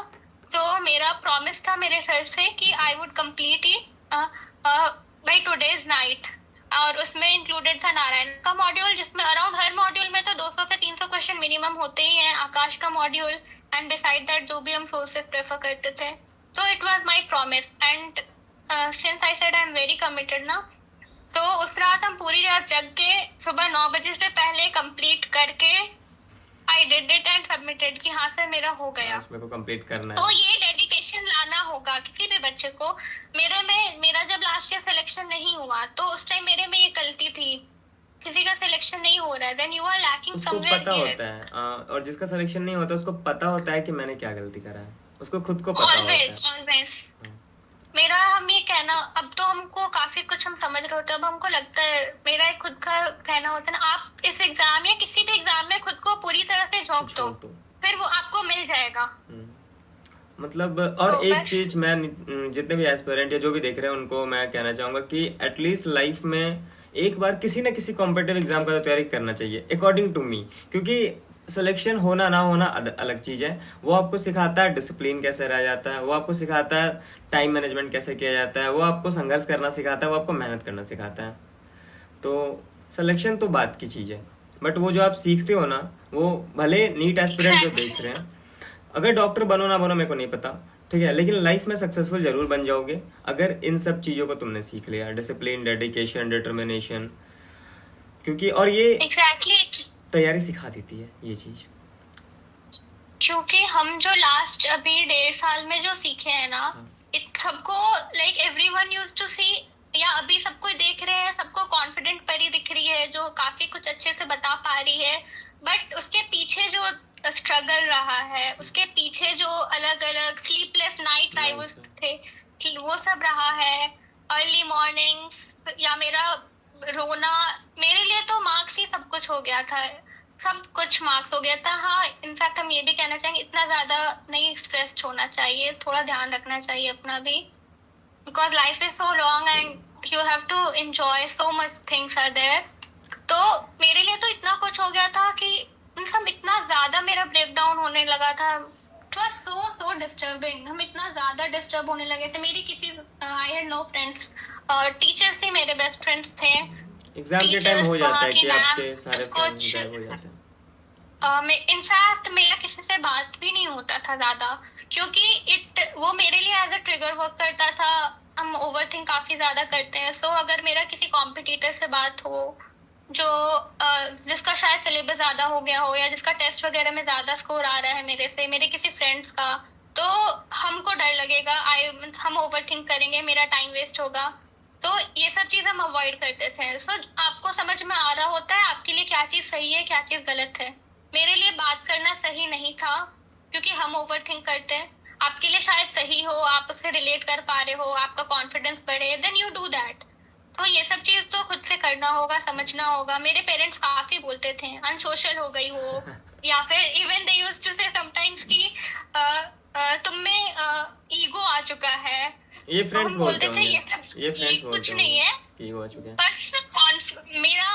तो मेरा प्रॉमिस था मेरे सर से कि I would complete it by today's night, और उसमें इंक्लूडेड था नारायण का मॉड्यूल, जिसमें अराउंड हर मॉड्यूल में तो 200 से 300 क्वेश्चन मिनिमम होते ही हैं, आकाश का मॉड्यूल एंड डिसाइड दैट जो भी हम सोर्सेस प्रेफर करते थे। तो it was my promise and since I said I am very committed ना, तो उस रात हम पूरी रात जग के सुबह 9 बजे से पहले कंप्लीट करके I did it and submitted कि हाँ सर मेरा हो गया। इसमें को कंप्लीट करना है। तो ये डेडिकेशन लाना होगा किसी भी बच्चे को। मेरा जब लास्ट ईयर सिलेक्शन नहीं हुआ तो उस टाइम मेरे में ये गलती थी, किसी का सिलेक्शन नहीं हो रहा है, then you are lacking somewhere. पता होता है और जिसका सिलेक्शन नहीं होता उसको पता होता है कि मैंने क्या गलती करा है, उसको खुद को पता होता है। ऑलवेज मेरा हम ये कहना, अब तो हमको काफी कुछ हम समझ रहे होते हैं, अब हमको लगता है, मेरा एक खुद का कहना होता है ना, आप इस एग्जाम या किसी भी एग्जाम में खुद को पूरी तरह से झोंक दो, फिर वो आपको मिल जाएगा। मतलब और तो एक चीज मैं जितने भी एस्पिरेंट या जो भी देख रहे हैं उनको मैं कहना चाहूंगा कि एटलीस्ट लाइफ में एक बार किसी न किसी कॉम्पिटिटिव एग्जाम का तो तैयारी करना चाहिए अकॉर्डिंग टू मी, क्योंकि सिलेक्शन होना ना होना अलग चीज है। वो आपको सिखाता है डिसिप्लिन कैसे रह जाता है, वो आपको सिखाता है टाइम मैनेजमेंट कैसे किया जाता है, वो आपको संघर्ष करना सिखाता है, वो आपको मेहनत करना सिखाता है। तो सिलेक्शन तो बात की चीज है, बट वो जो आप सीखते हो ना, वो भले नीट एस्पिरेंट जो देख रहे हैं, अगर डॉक्टर बनो ना बनो मेरे को नहीं पता, ठीक है, लेकिन लाइफ में सक्सेसफुल जरूर बन जाओगे अगर इन सब चीजों को तुमने सीख लिया, डिसिप्लिन, डेडिकेशन, डिटर्मिनेशन, क्योंकि और ये तैयारी सिखा देती है ये चीज। क्योंकि हम जो लास्ट अभी 1.5 साल में जो सीखे हैं ना, सबको लाइक एवरीवन यूज्ड टू सी, या अभी सबको देख रहे हैं, सबको कॉन्फिडेंट परी दिख रही है जो काफी कुछ अच्छे से बता पा रही है, बट उसके पीछे जो स्ट्रगल रहा है, उसके पीछे जो अलग अलग स्लीपलेस नाइट आवर्स थे, वो सब रहा है, अर्ली मॉर्निंग्स या मेरा रोना, मेरे लिए तो मार्क्स ही सब कुछ हो गया था, सब कुछ मार्क्स हो गया था। हाँ, इनफैक्ट हम ये भी कहना चाहेंगे इतना ज्यादा नहीं स्ट्रेस्ड होना चाहिए, थोड़ा ध्यान रखना चाहिए अपना भी, because life is so long and you have to enjoy so much things are there. तो मेरे लिए तो इतना कुछ हो गया था कि सब इतना ज्यादा मेरा ब्रेक डाउन होने लगा था, सो डिस्टर्बिंग, हम इतना ज्यादा डिस्टर्ब होने लगे थे। मेरी किसी I had no friends, teachers ही मेरे बेस्ट फ्रेंड्स थे। एग्जाम के टाइम हो जाता है कि आपके सारे फ्रेंड्स गायब हो जाते हैं। इनफैक्ट मेरा किसी से बात भी नहीं होता था ज्यादा, क्योंकि वो मेरे लिए एज अ ट्रिगर वर्क करता था। हम ओवरथिंक काफी ज्यादा करते हैं, सो अगर मेरा किसी कॉम्पिटिटर से बात हो जो जिसका शायद सिलेबस ज्यादा हो गया हो या जिसका टेस्ट वगैरह में ज्यादा स्कोर आ रहा है मेरे से, मेरे किसी फ्रेंड्स का, तो हमको डर लगेगा, हम ओवरथिंक करेंगे, मेरा टाइम वेस्ट होगा। तो ये सब चीज हम अवॉइड करते थे। सो आपको समझ में आ रहा होता है आपके लिए क्या चीज सही है, क्या चीज गलत है। मेरे लिए बात करना सही नहीं था क्योंकि हम ओवरथिंक करते हैं। आपके लिए शायद सही हो, आप उससे रिलेट कर पा रहे हो, आपका कॉन्फिडेंस बढ़े, देन यू डू दैट। तो ये सब चीज तो खुद से करना होगा, समझना होगा। मेरे पेरेंट्स काफी बोलते थे अनसोशल हो गई हो या फिर इवन दे यूज्ड टू से समटाइम्स कि तुम में ईगो आ चुका है। ये फ्रेंड्स बोलते थे ये कुछ नहीं है, ईगो आ चुका है। बस मेरा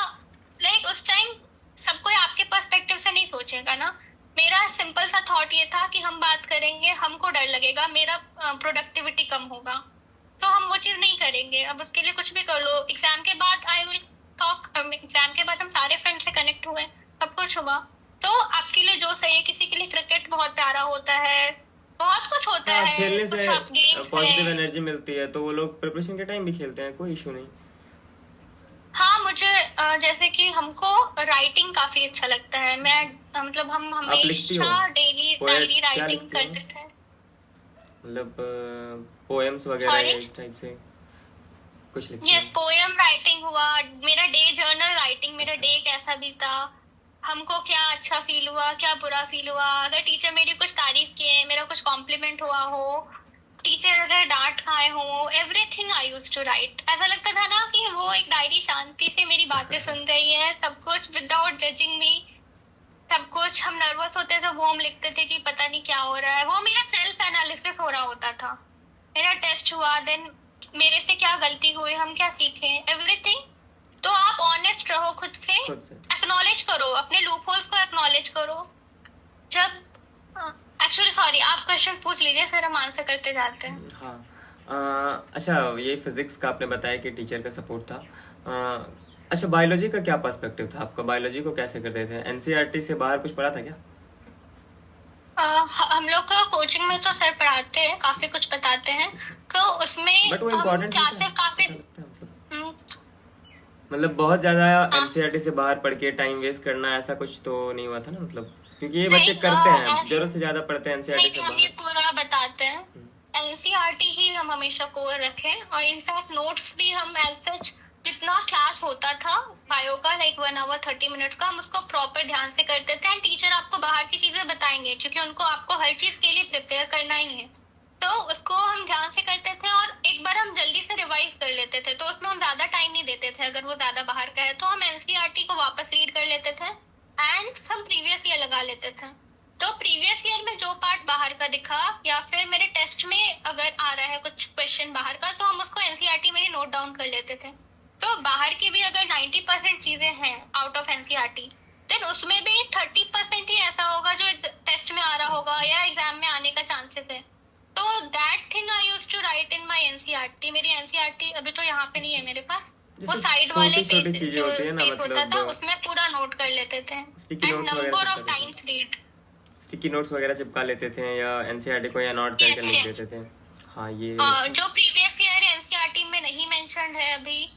लाइक उस टाइम सब कोई आपके पर्सपेक्टिव से नहीं सोचेगा ना। मेरा सिंपल सा थॉट ये था कि हम बात करेंगे, हमको डर लगेगा, मेरा प्रोडक्टिविटी कम होगा, तो हम वो चीज नहीं करेंगे। अब उसके लिए कुछ भी कर लो। एग्जाम के बाद आई विल टॉक, एग्जाम के बाद हम सारे फ्रेंड से कनेक्ट हुए, सब कुछ हुआ। तो आपके लिए जो सही है, किसी के लिए क्रिकेट बहुत प्यारा होता है, बहुत कुछ होता है, खेलने से गेम्स पॉजिटिव एनर्जी मिलती है, तो वो लोग प्रिपरेशन के टाइम भी खेलते हैं, कोई इशू नहीं। हाँ, मुझे जैसे कि हमको राइटिंग काफी अच्छा लगता है। मैं मतलब हम हमेशा डेली डायरी राइटिंग करते थे, मतलब पोएम्स वगैरह इस टाइप से कुछ लिखते हैं। यस, पोएम राइटिंग हुआ, मेरा डे जर्नल राइटिंग, मेरा डे कैसा बीता, हमको क्या अच्छा फील हुआ, क्या बुरा फील हुआ, अगर टीचर मेरी कुछ तारीफ किए, मेरा कुछ कॉम्प्लीमेंट हुआ हो, टीचर अगर डांट खाए हो, everything I use to write. ऐसा लगता था ना कि वो एक डायरी शांति से मेरी बातें सुन रही है, सब कुछ विदाउट जजिंग मी। सब कुछ, हम नर्वस होते तो वो हम लिखते थे कि पता नहीं क्या हो रहा है, वो मेरा सेल्फ एनालिसिस हो रहा होता था। मेरा टेस्ट हुआ, देन मेरे से क्या गलती हुई, हम क्या सीखे, एवरीथिंग। तो आप ऑनेस्ट रहो खुद से, एक्नॉलेज करो अपने लूप होल्स को, एक्नॉलेज करो। जब एक्चुअली सॉरी, आप क्वेश्चन पूछ लीजिए, फिर हम आंसर करते जाते हैं। हाँ, अच्छा, ये फिजिक्स का आपने बताया कि टीचर का सपोर्ट था। अच्छा, बायोलॉजी का क्या पर्सपेक्टिव था आपका? बायोलॉजी को कैसे करते थे? एनसीईआरटी से बाहर कुछ पढ़ा था क्या? हम लोग का कोचिंग में तो सर पढ़ाते हैं, काफी कुछ बताते हैं, तो उसमें बट वो हम इम्पोर्टेंट क्लासेस काफी मतलब बहुत ज्यादा एनसीईआरटी से बाहर पढ़ के टाइम वेस्ट करना, ऐसा कुछ तो नहीं हुआ था ना? मतलब क्योंकि ये बच्चे करते हैं, जरूरत से ज्यादा पढ़ते हैं एनसीईआरटी से हम ये बाहर। पूरा बताते हैं। एनसीईआरटी ही हम हमेशा कोर रखें, और इनफैक्ट नोट्स भी हम एज सच, जितना क्लास होता था बायो का, लाइक 1 आवर 30 मिनट्स का, हम उसको प्रॉपर ध्यान से करते थे। एंड टीचर आपको बाहर की चीजें बताएंगे, क्योंकि उनको आपको हर चीज के लिए प्रिपेयर करना ही है, तो उसको हम ध्यान से करते थे। और एक बार हम जल्दी से रिवाइज कर लेते थे, तो उसमें हम ज्यादा टाइम नहीं देते थे। अगर वो ज्यादा बाहर का है तो हम एनसीईआरटी को वापस रीड कर लेते थे एंड हम प्रीवियस ईयर लगा लेते थे। तो प्रीवियस ईयर में जो पार्ट बाहर का दिखा, या फिर मेरे टेस्ट में अगर आ रहा है कुछ क्वेश्चन बाहर का, तो हम उसको एनसीईआरटी में ही नोट डाउन कर लेते थे। तो बाहर की भी अगर 90% चीजें हैं आउट ऑफ एनसीईआरटी, देन उसमें भी 30% ही ऐसा होगा जो टेस्ट में आ रहा होगा या एग्जाम में आने का चांसेस है। तो that thing I used to write in my NCERT. मेरी एनसीईआरटी अभी तो यहाँ पे नहीं है मेरे पास, वो साइड वाले पेज जो पेज होता था उसमें पूरा नोट कर लेते थे। And number of times read, sticky notes वगैरह चिपका लेते थे या एनसीईआरटी को या नोट करके लिख देते थे। हाँ, ये जो प्रीवियस ईयर एनसीईआरटी में नहीं मेंशन्ड है अभी,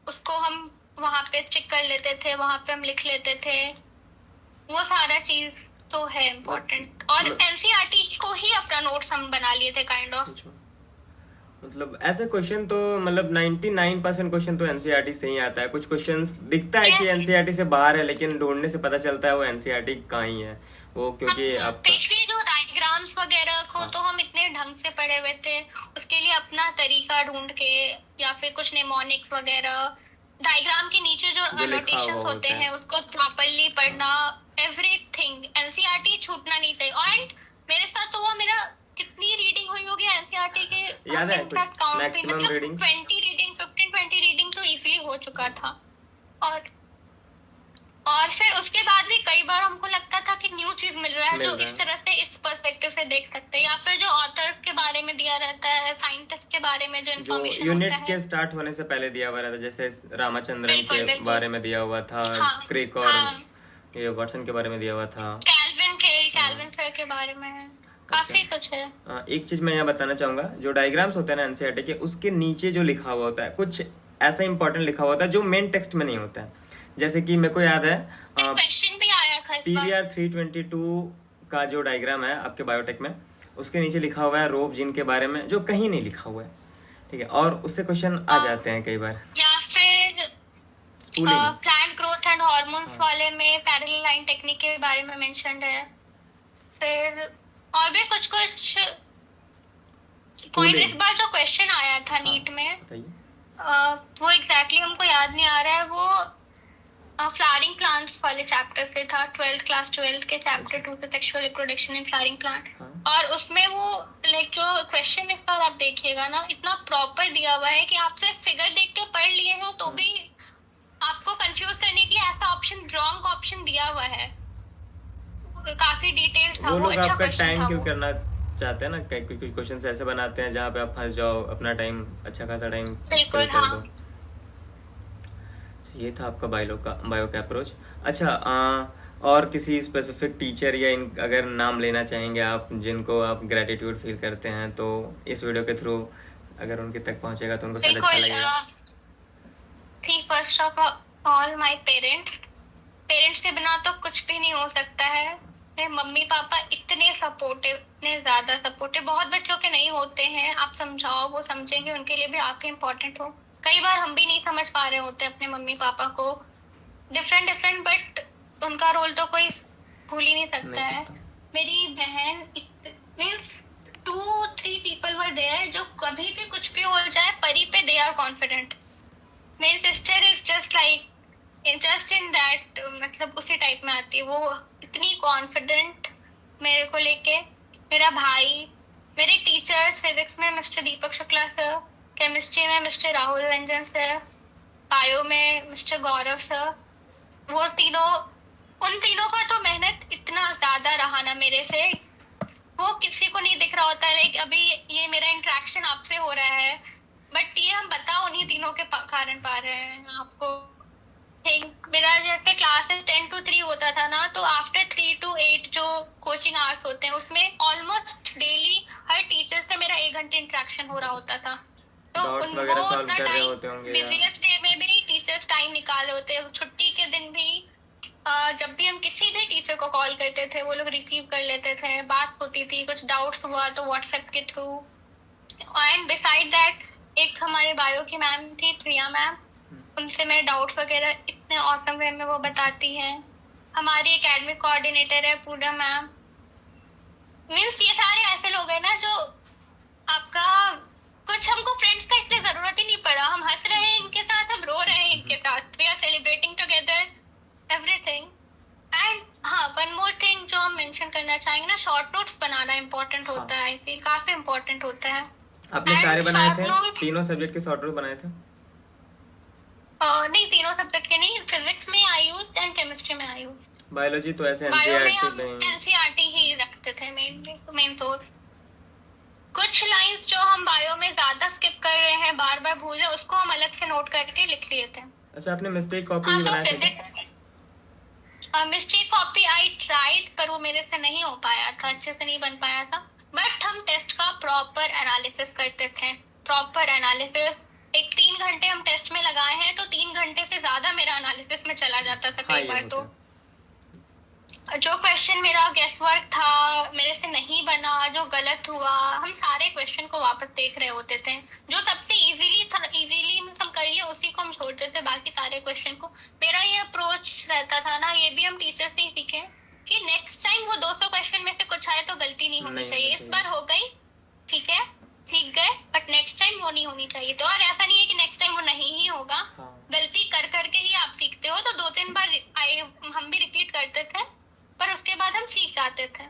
उसको हम वहाँ पे स्टिक कर लेते थे, वहाँ पे हम लिख लेते थे। वो सारा चीज तो है इम्पोर्टेंट, और एनसीईआरटी को ही अपना नोट्स हम बना लिए थे काइंड ऑफ। मतलब ऐसे क्वेश्चन तो मतलब 99% क्वेश्चन तो एनसीईआरटी से ही आता है। कुछ क्वेश्चन दिखता है कि एनसीईआरटी से बाहर है, लेकिन ढूंढने से पता चलता है वो एनसीईआरटी का ही है वो, क्योंकि स्पेशली जो डायग्राम्स वगैरह को तो हम इतने ढंग से पढ़े हुए थे, उसके लिए अपना तरीका ढूंढ के, या फिर कुछ निमोनिक्स वगैरह, डायग्राम के नीचे जो अनोटेशंस होते हैं उसको प्रॉपर्ली पढ़ना, एवरीथिंग। एनसीईआरटी छूटना नहीं चाहिए। और मेरे साथ तो वो मेरा कितनी रीडिंग हुई होगी एनसीईआरटी के, याद है मैक्सिमम रीडिंग 20 रीडिंग 15-20 रीडिंग तो इजीली हो चुका था। और फिर उसके बाद भी कई बार हमको लगता था कि न्यू चीज मिल रहा है जो इस तरह से, इस पर्सपेक्टिव से देख सकते हैं, या फिर जो ऑथर्स के बारे में दिया रहता है, साइंटिस्ट के बारे में जो इन्फॉर्मेशन यूनिट के स्टार्ट होने से पहले दिया हुआ रहता है, जैसे रामाचंद्रन के बारे में दिया हुआ था, क्रिक और ये वाटसन के बारे में दिया हुआ था, कैल्विन सर के बारे में है, काफी कुछ है। एक चीज मैं यहाँ बताना चाहूंगा, जो डायग्राम्स होते हैं ना एनसीईआरटी के, उसके नीचे जो लिखा हुआ होता है कुछ ऐसा इंपॉर्टेंट लिखा हुआ होता है जो मेन टेक्स्ट में नहीं होता है। जैसे कि मेरे को याद है क्वेश्चन भी आया था PVR 322 का जो डायग्राम है आपके बायोटेक में, उसके नीचे लिखा हुआ है रोब जीन के बारे में, जो कहीं नहीं लिखा हुआ है, ठीक है, और उससे क्वेश्चन आ जाते हैं कई बार। या फिर प्लांट ग्रोथ एंड हार्मोन्स वाले में पैरेलल लाइन टेक्निक के बारे में मेंशन्ड है। फिर और भी कुछ पॉइंट, इस बार जो क्वेश्चन आया था नीट में, वो एग्जैक्टली हमको याद नहीं आ रहा है, वो फ्लावरिंग प्लांट्स वाले चैप्टर से था, 12th के चैप्टर 2 से sexual reproduction in flowering plant. और उसमें वो लाइक जो क्वेश्चन इस बार आप देखिएगा ना, इतना प्रॉपर दिया हुआ है कि आप सिर्फ फिगर देख के पढ़ लिए हैं तो भी आपको कंफ्यूज करने के लिए ऐसा ऑप्शन, रॉन्ग ऑप्शन दिया हुआ है। काफी डिटेल था वो, अच्छा क्वेश्चन था। टाइम किल करना चाहते हैं ना, कुछ क्वेश्चन ऐसे बनाते हैं जहाँ पे आप फंस जाओ, अपना टाइम, अच्छा खासा टाइम बिल्कुल। हाँ, ये था आपका बायो का अप्रोच। अच्छा, और किसी स्पेसिफिक टीचर या अगर नाम लेना चाहेंगे आप, जिनको आप ग्रेटिट्यूड फील करते हैं, तो इस वीडियो के थ्रू अगर उनके तक पहुंचेगा तो उनको शायद अच्छा लगेगा। First of all my parents के बिना तो कुछ भी नहीं हो सकता है। मेरे मम्मी पापा इतने सपोर्टिव, इतने ज्यादा सपोर्टिव, बहुत बच्चों के नहीं होते हैं। आप समझाओ वो समझेंगे, उनके लिए भी आप ही इम्पोर्टेंट हो। कई बार हम भी नहीं समझ पा रहे होते अपने मम्मी पापा को, डिफरेंट, बट उनका रोल तो कोई भूल ही नहीं सकता है। मेरी बहन मीन्स 2-3 पीपल वर देयर कभी भी कुछ भी हो जाए, परी पे दे आर कॉन्फिडेंट. मेरी sister is just in that, मतलब उसी टाइप में आती है वो, इतनी कॉन्फिडेंट मेरे को लेके. मेरा भाई, मेरे टीचर्स, फिजिक्स में मिस्टर दीपक शुक्ला सर, केमिस्ट्री में mister Rahul Ranjan sir, bio में मिस्टर गौरव सर, वो तीनों, उन तीनों का तो मेहनत इतना ज्यादा रहा ना मेरे से, वो किसी को नहीं दिख रहा होता है. लाइक अभी ये मेरा इंटरेक्शन आपसे हो रहा है, बट ये हम बता उन्हीं तीनों के कारण पा रहे हैं आपको. थिंक मेरा जैसे क्लासेस 10 to 3 होता था ना, तो आफ्टर 3 to 8 जो कोचिंग आवर्स होते हैं उसमें ऑलमोस्ट डेली हर टीचर से मेरा 1 घंटे इंटरेक्शन हो रहा होता था. तो उनको उतना टाइम, बिजिएस्ट डे में भी टीचर्स टाइम निकाले होते हैं. छुट्टी के दिन भी जब भी हम किसी भी टीचर को कॉल करते थे वो लोग रिसीव कर लेते थे, बात होती थी, कुछ डाउट्स हुआ तो व्हाट्सएप के थ्रू. एंड बिसाइड दैट एक हमारे बायो की मैम थी, प्रिया मैम, उनसे मेरे डाउट्स वगैरह इतने ऑसम वे में वो बताती हैं. हमारी एकेडमिक कोऑर्डिनेटर है पूजा मैम. मीन्स ये सारे ऐसे लोग हैं ना जो आपका, कुछ हमको फ्रेंड्स का इसलिए जरूरत ही नहीं पड़ा. हम हंस रहे हैं इनके साथ, हम रो रहे हैं इनके साथ. We are celebrating together everything. And हाँ, वन मोर थिंग जो हम मेंशन करना चाहेंगे ना, शॉर्ट नोट्स बनाना इम्पोर्टेंट होता है. आई फील काफी इम्पोर्टेंट होता है. आपने सारे बनाए थे? तीनों सब्जेक्ट के शॉर्ट नोट बनाए थे? नहीं, तीनों सब्जेक्ट के नहीं. फिजिक्स में आई यूज एंड केमिस्ट्री में आई यूज. बायोलॉजी तो ऐसे एनसीईआरटी ही रखते थे मेन सोर्स. कुछ लाइंस जो हम बायो में ज्यादा स्किप कर रहे हैं, बार बार भूल रहे, उसको हम अलग से नोट करके लिख लिए थे. अच्छा, आपने मिस्टेक कॉपी भी बनाया था? मिस्टेक कॉपी आई ट्राइड, पर वो मेरे से नहीं हो पाया था, अच्छे से नहीं बन पाया था. बट हम टेस्ट का प्रॉपर एनालिसिस करते थे. प्रॉपर एनालिसिस 3 घंटे हम टेस्ट में लगाए हैं, तो 3 घंटे से ज्यादा मेरा एनालिसिस में चला जाता था कई बार. तो जो क्वेश्चन मेरा गेस वर्क था, मेरे से नहीं बना, जो गलत हुआ, हम सारे क्वेश्चन को वापस देख रहे होते थे. जो सबसे इजीली हम कर लिए उसी को हम छोड़ते थे, बाकी सारे क्वेश्चन को. मेरा ये अप्रोच रहता था ना, ये भी हम टीचर से ही सीखे कि नेक्स्ट टाइम वो 200 क्वेश्चन में से कुछ आए तो गलती नहीं होनी चाहिए. इस बार हो गई, ठीक है, ठीक गए, बट नेक्स्ट टाइम वो नहीं होनी चाहिए. तो और ऐसा नहीं है कि नेक्स्ट टाइम वो नहीं ही होगा. गलती कर करके ही आप सीखते हो. तो 2-3 बार हम भी रिपीट करते थे, पर उसके बाद हम सीख जाते थे.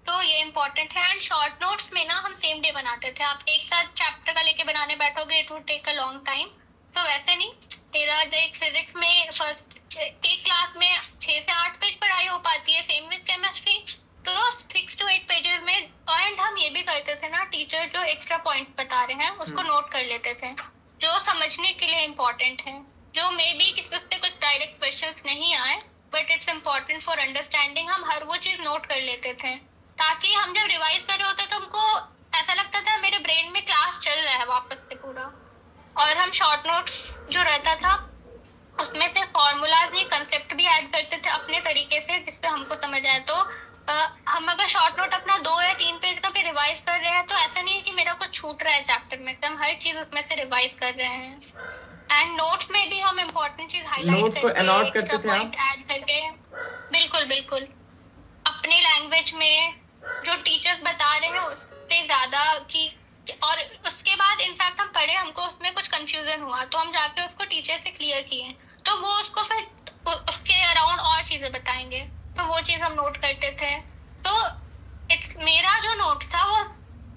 तो ये इम्पोर्टेंट है. एंड शॉर्ट नोट्स में ना हम सेम डे बनाते थे. आप एक साथ चैप्टर का लेके बनाने बैठोगे, it would take a long time. तो वैसे नहीं. तेरा एक फिजिक्स में फर्स्ट एक क्लास में 6 से 8 पेज पढ़ाई हो पाती है, सेम विद केमिस्ट्री. तो 6 to 8 पेजेस में. एंड हम ये भी करते थे ना, टीचर जो एक्स्ट्रा पॉइंट बता रहे हैं उसको नोट कर लेते थे, जो समझने के लिए इम्पोर्टेंट है. जो मे बी किसी से कुछ डायरेक्ट क्वेश्चंस नहीं आए, but it's important for understanding. हम हर वो चीज नोट कर लेते थे, ताकि हम जब रिवाइज कर रहे होते तो हमको ऐसा लगता था मेरे ब्रेन में क्लास चल रहा है वापस से पूरा. और हम शॉर्ट नोट्स जो रहता था उसमें से फॉर्मूलाज भी, कंसेप्ट भी ऐड करते थे अपने तरीके से, जिससे हमको समझ आए. तो हम अगर शॉर्ट नोट अपना 2 या 3 पेज का भी रिवाइज कर रहे हैं, तो ऐसा नहीं है कि मेरा कुछ छूट रहा है चैप्टर में, तो हम हर चीज उसमें से रिवाइज कर रहे हैं. एंड नोट्स में भी हम इम्पोर्टेंट चीज हाईलाइट करके, पॉइंट ऐड करके, बिल्कुल अपने लैंग्वेज में जो टीचर्स बता रहे हैं उससे ज्यादा की. और उसके बाद इनफैक्ट हम पढ़े, हमको उसमें कुछ कंफ्यूजन हुआ तो हम जाके उसको टीचर से क्लियर किए, तो वो उसको फिर उसके अराउंड और चीजें बताएंगे, तो वो चीज हम नोट करते थे. तो मेरा जो नोट था वो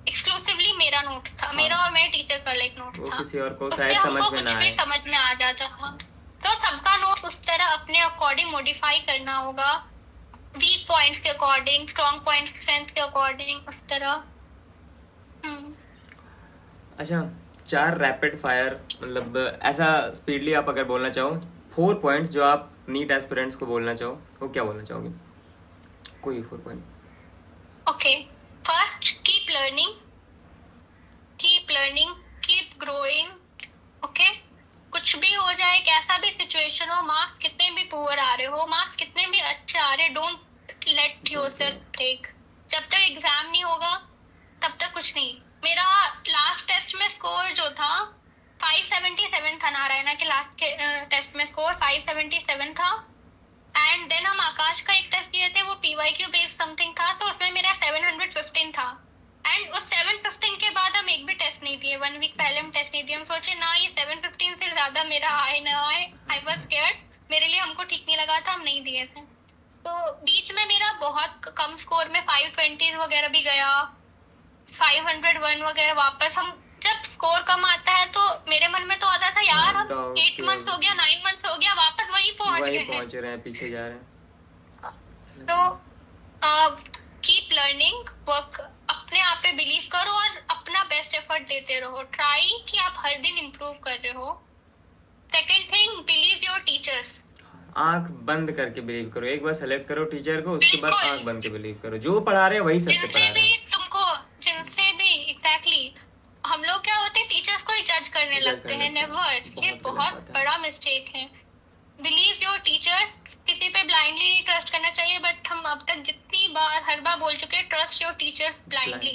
एक्सक्लूसिवली मेरा नोट था. मेरा और मेरे टीचर का लाइक नोट था. किसी और को उससे हमको कुछ भी समझ में आ जाता था. तो सबका नोट उस तरह अपने अकॉर्डिंग मॉडिफाई करना होगा, वीक पॉइंट्स के अकॉर्डिंग, स्ट्रॉन्ग पॉइंट्स स्ट्रेंथ के अकॉर्डिंग, उस तरह. अच्छा, 4 रैपिड फायर, मतलब ऐसा स्पीडली आप अगर बोलना चाहो 4 पॉइंट्स जो आप नीट एस्पिरेंट्स को बोलना चाहो, वो क्या बोलना चाहोगे? कोई 4 point. Okay, first, keep learning, keep growing. Okay, कुछ भी हो जाए, कैसा भी सिचुएशन हो, मार्क्स कितने भी पुअर आ रहे हो, मार्क्स कितने भी अच्छे आ रहे, डोंट लेट योरसेल्फ ब्रेक. जब तक एग्जाम नहीं होगा तब तक कुछ नहीं. मेरा लास्ट टेस्ट में स्कोर जो था 577 था, नारायणा के लास्ट के टेस्ट में स्कोर 577 था. एंड देन हम आकाश का एक टेस्ट दिए थे, वो PYQ बेस्ड समथिंग था, तो उसमें मेरा 715 था. एंड उस 715 के बाद हम एक भी टेस्ट नहीं दिए, 1 वीक पहले हम टेस्ट नहीं दिए। हम सोचे ना ये 715 से ज्यादा मेरा आए ना आए, आई वाज स्कैर्ड, मेरे लिए हमको ठीक नहीं लगा था, हम नहीं दिए थे। तो बीच में मेरा बहुत कम स्कोर में 520 वगैरह भी गया, 501 वगैरह। वापस हम जब स्कोर कम आता है तो मेरे मन में तो आता था यार हम 8 मंथ्स हो गया, 9 मंथ्स हो गया, वापस वही पहुंच रहे हैं, पीछे जा रहे हैं। तो कीप लर्निंग, वर्क, अपने आप पे बिलीव करो और अपना बेस्ट एफर्ट देते रहो। ट्राई कि आप हर दिन इम्प्रूव कर रहे हो। Second thing, believe your teachers. आंख बंद करके बिलीव करो, एक बार सेलेक्ट करो टीचर को, उसके बाद आंख बंद के बिलीव करो, जो पढ़ा रहे हैं वही सत्य पढ़ा रहे हैं। जिनसे भी एग्जैक्टली हम लोग क्या होते हैं, टीचर्स को ही जज करने लगते हैं। नेवर, ये बहुत बड़ा मिस्टेक है। बिलीव योर टीचर्स, किसी पे ब्लाइंडली नहीं ट्रस्ट करना चाहिए, बट हम अब तक जितनी बार हर बार बोल चुके हैं, ट्रस्ट योर टीचर्स ब्लाइंडली।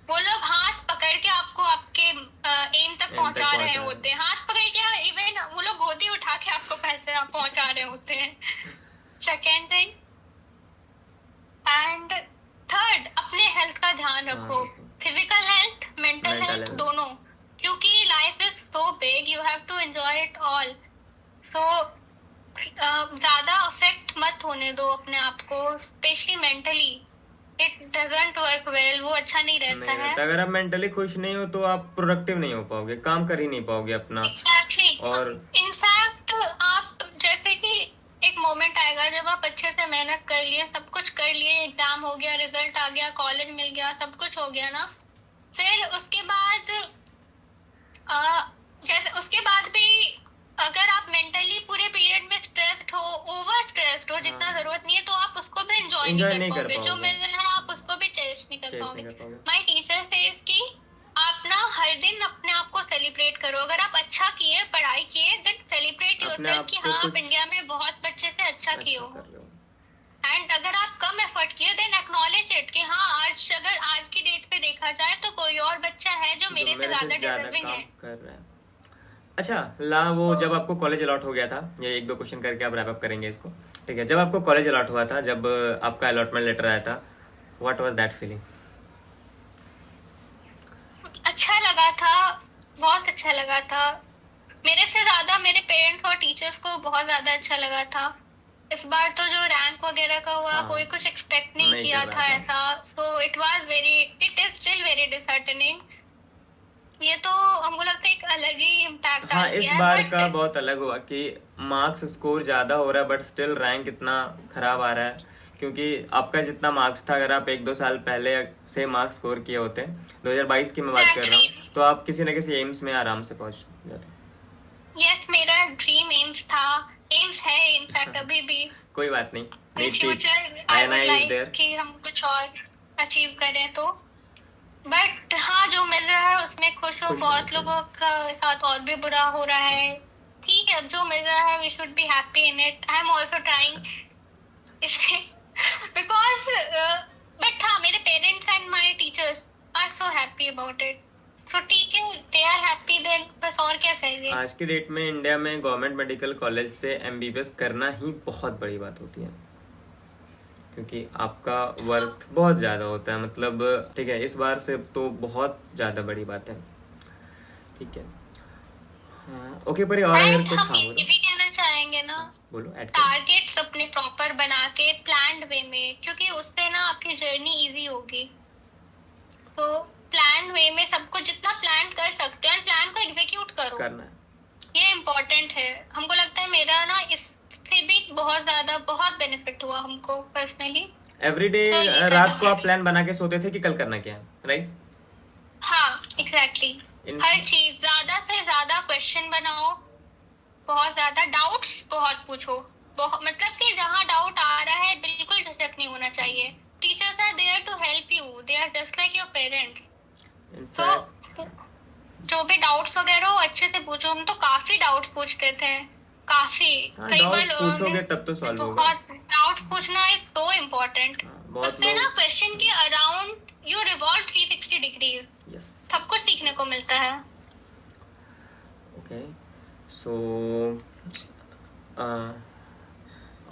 वो लोग हाथ पकड़ के आपको आपके एम तक पहुंचा रहे होते हैं, हाथ पकड़ के, इवन वो लोग गोदी उठा के आपको पैसे पहुंचा रहे होते हैं। सेकेंड थिंग एंड थर्ड, अपने हेल्थ का ध्यान रखो, फिजिकल हेल्थ, मेंटल हेल्थ, दोनों, क्योंकि life is so big, you have to enjoy it all. So ज्यादा अफेक्ट मत होने दो अपने आप को, especially mentally. It doesn't work well, वो अच्छा नहीं रहता है। अगर आप मेंटली खुश नहीं हो तो आप प्रोडक्टिव नहीं हो पाओगे, काम कर ही नहीं पाओगे अपना। एग्जैक्टली। और इनफैक्ट आप जैसे कि एक मोमेंट आएगा जब आप अच्छे से मेहनत कर लिए, सब कुछ कर लिए, एग्जाम हो गया, रिजल्ट आ गया, कॉलेज मिल गया, सब कुछ हो गया ना, फिर उसके बाद जैसे उसके बाद भी अगर आप मेंटली पूरे पीरियड में स्ट्रेस्ड हो, ओवर स्ट्रेस्ड हो, जितना जरूरत नहीं है, तो आप उसको भी एंजॉय नहीं कर पाओगे। जो मिल रहा है आप उसको भी चेरिश नहीं कर पाओगे। माय टीचर सेज कि आप ना हर दिन अपने आप को सेलिब्रेट करो। अगर आप अच्छा किए, पढ़ाई किए, देन सेलिब्रेट योरसेल्फ कि हाँ आप इंडिया में बहुत अच्छे से अच्छा किए हो। एंड अगर आप कम एफर्ट किए, देन एक्नॉलेज इट कि हाँ आज की डेट पे देखा जाए तो कोई और बच्चा है जो मेरे से ज्यादा डिजर्विंग है। अच्छा वो जब आपको कॉलेज अलॉट हो गया था, ये 1-2 क्वेश्चन करके आप रैप अप करेंगे इसको, ठीक है। जब आपको कॉलेज अलॉट हुआ था, जब आपका अलॉटमेंट लेटर आया था, व्हाट वाज दैट फीलिंग? अच्छा लगा था, बहुत अच्छा लगा था। मेरे से ज्यादा मेरे पेरेंट्स और टीचर्स को बहुत ज्यादा अच्छा लगा था। इस बार तो जो रैंक वगैरह का हुआ, कोई कुछ एक्सपेक्ट नहीं किया था ऐसा। So it is still very disheartening. ये तो हमको लगता है एक अलग ही इम्पैक्ट आ गया। इस बार का बहुत अलग हुआ कि मार्क्स स्कोर ज्यादा हो रहा है, बट स्टिल रैंक इतना खराब आ रहा है, क्योंकि आपका जितना मार्क्स था, अगर आप 1-2 साल पहले से मार्क्स स्कोर किए होते, 2022 की मैं बात कर रहा हूँ, तो आप किसी न किसी एम्स में आराम से पहुंच जाते। यस, मेरा ड्रीम एम्स था, एम्स है इनफैक्ट अभी भी। कोई बात नहीं, in future I would like कि हम कुछ और अचीव करें तो, बट हाँ जो मिल रहा है उसमें खुश हो। बहुत लोगों का साथ और भी बुरा हो रहा है, ठीक है, अब जो मिल रहा है we should be happy in it. I am also trying इससे बिकॉज बट हाँ मेरे parents and my teachers are so happy about it, so ठीक है, दे आर हैप्पी, देन बस और क्या चाहिए। आज की डेट में इंडिया में गवर्नमेंट मेडिकल कॉलेज से MBBS करना ही बहुत बड़ी बात होती है, क्योंकि आपका वर्थ बहुत ज्यादा होता है, मतलब ठीक है, इस बार से तो बहुत ज्यादा बड़ी बात है, ठीक है। हाँ, ओके, पर और अगर कुछ हम ये भी कहना चाहेंगे ना, बोलो, टारगेट्स अपने प्रॉपर बना के प्लान्ड वे में, क्योंकि उससे ना आपकी जर्नी इजी होगी। तो प्लान वे में सब कुछ जितना प्लान कर सकते हो, प्लान को एग्जीक्यूट करो, करना है, ये इम्पोर्टेंट है। हमको लगता है मेरा ना इससे भी बहुत बेनिफिट हुआ हमको पर्सनली। एवरीडे रात को आप प्लान बना के सोते थे कि कल करना क्या है, राइट? हाँ, एग्जैक्टली। हर चीज ज्यादा से ज्यादा क्वेश्चन बनाओ, बहुत ज्यादा डाउट्स बहुत पूछो, मतलब कि जहाँ डाउट आ रहा है बिल्कुल झिझक नहीं होना चाहिए। Teachers are there to help you, they are just like your parents. तो जो भी डाउट्स वगैरह हो अच्छे से पूछो। हम तो काफी डाउट्स पूछते थे, काफी, कई बार पूछोगे तब तो सॉल्व होगा। डाउट्स पूछना इज सो इम्पोर्टेंट। उससे ना क्वेश्चन के अराउंड यू रिवॉल्व 360 डिग्रीज, सब कुछ सीखने को मिलता है। ओके, सो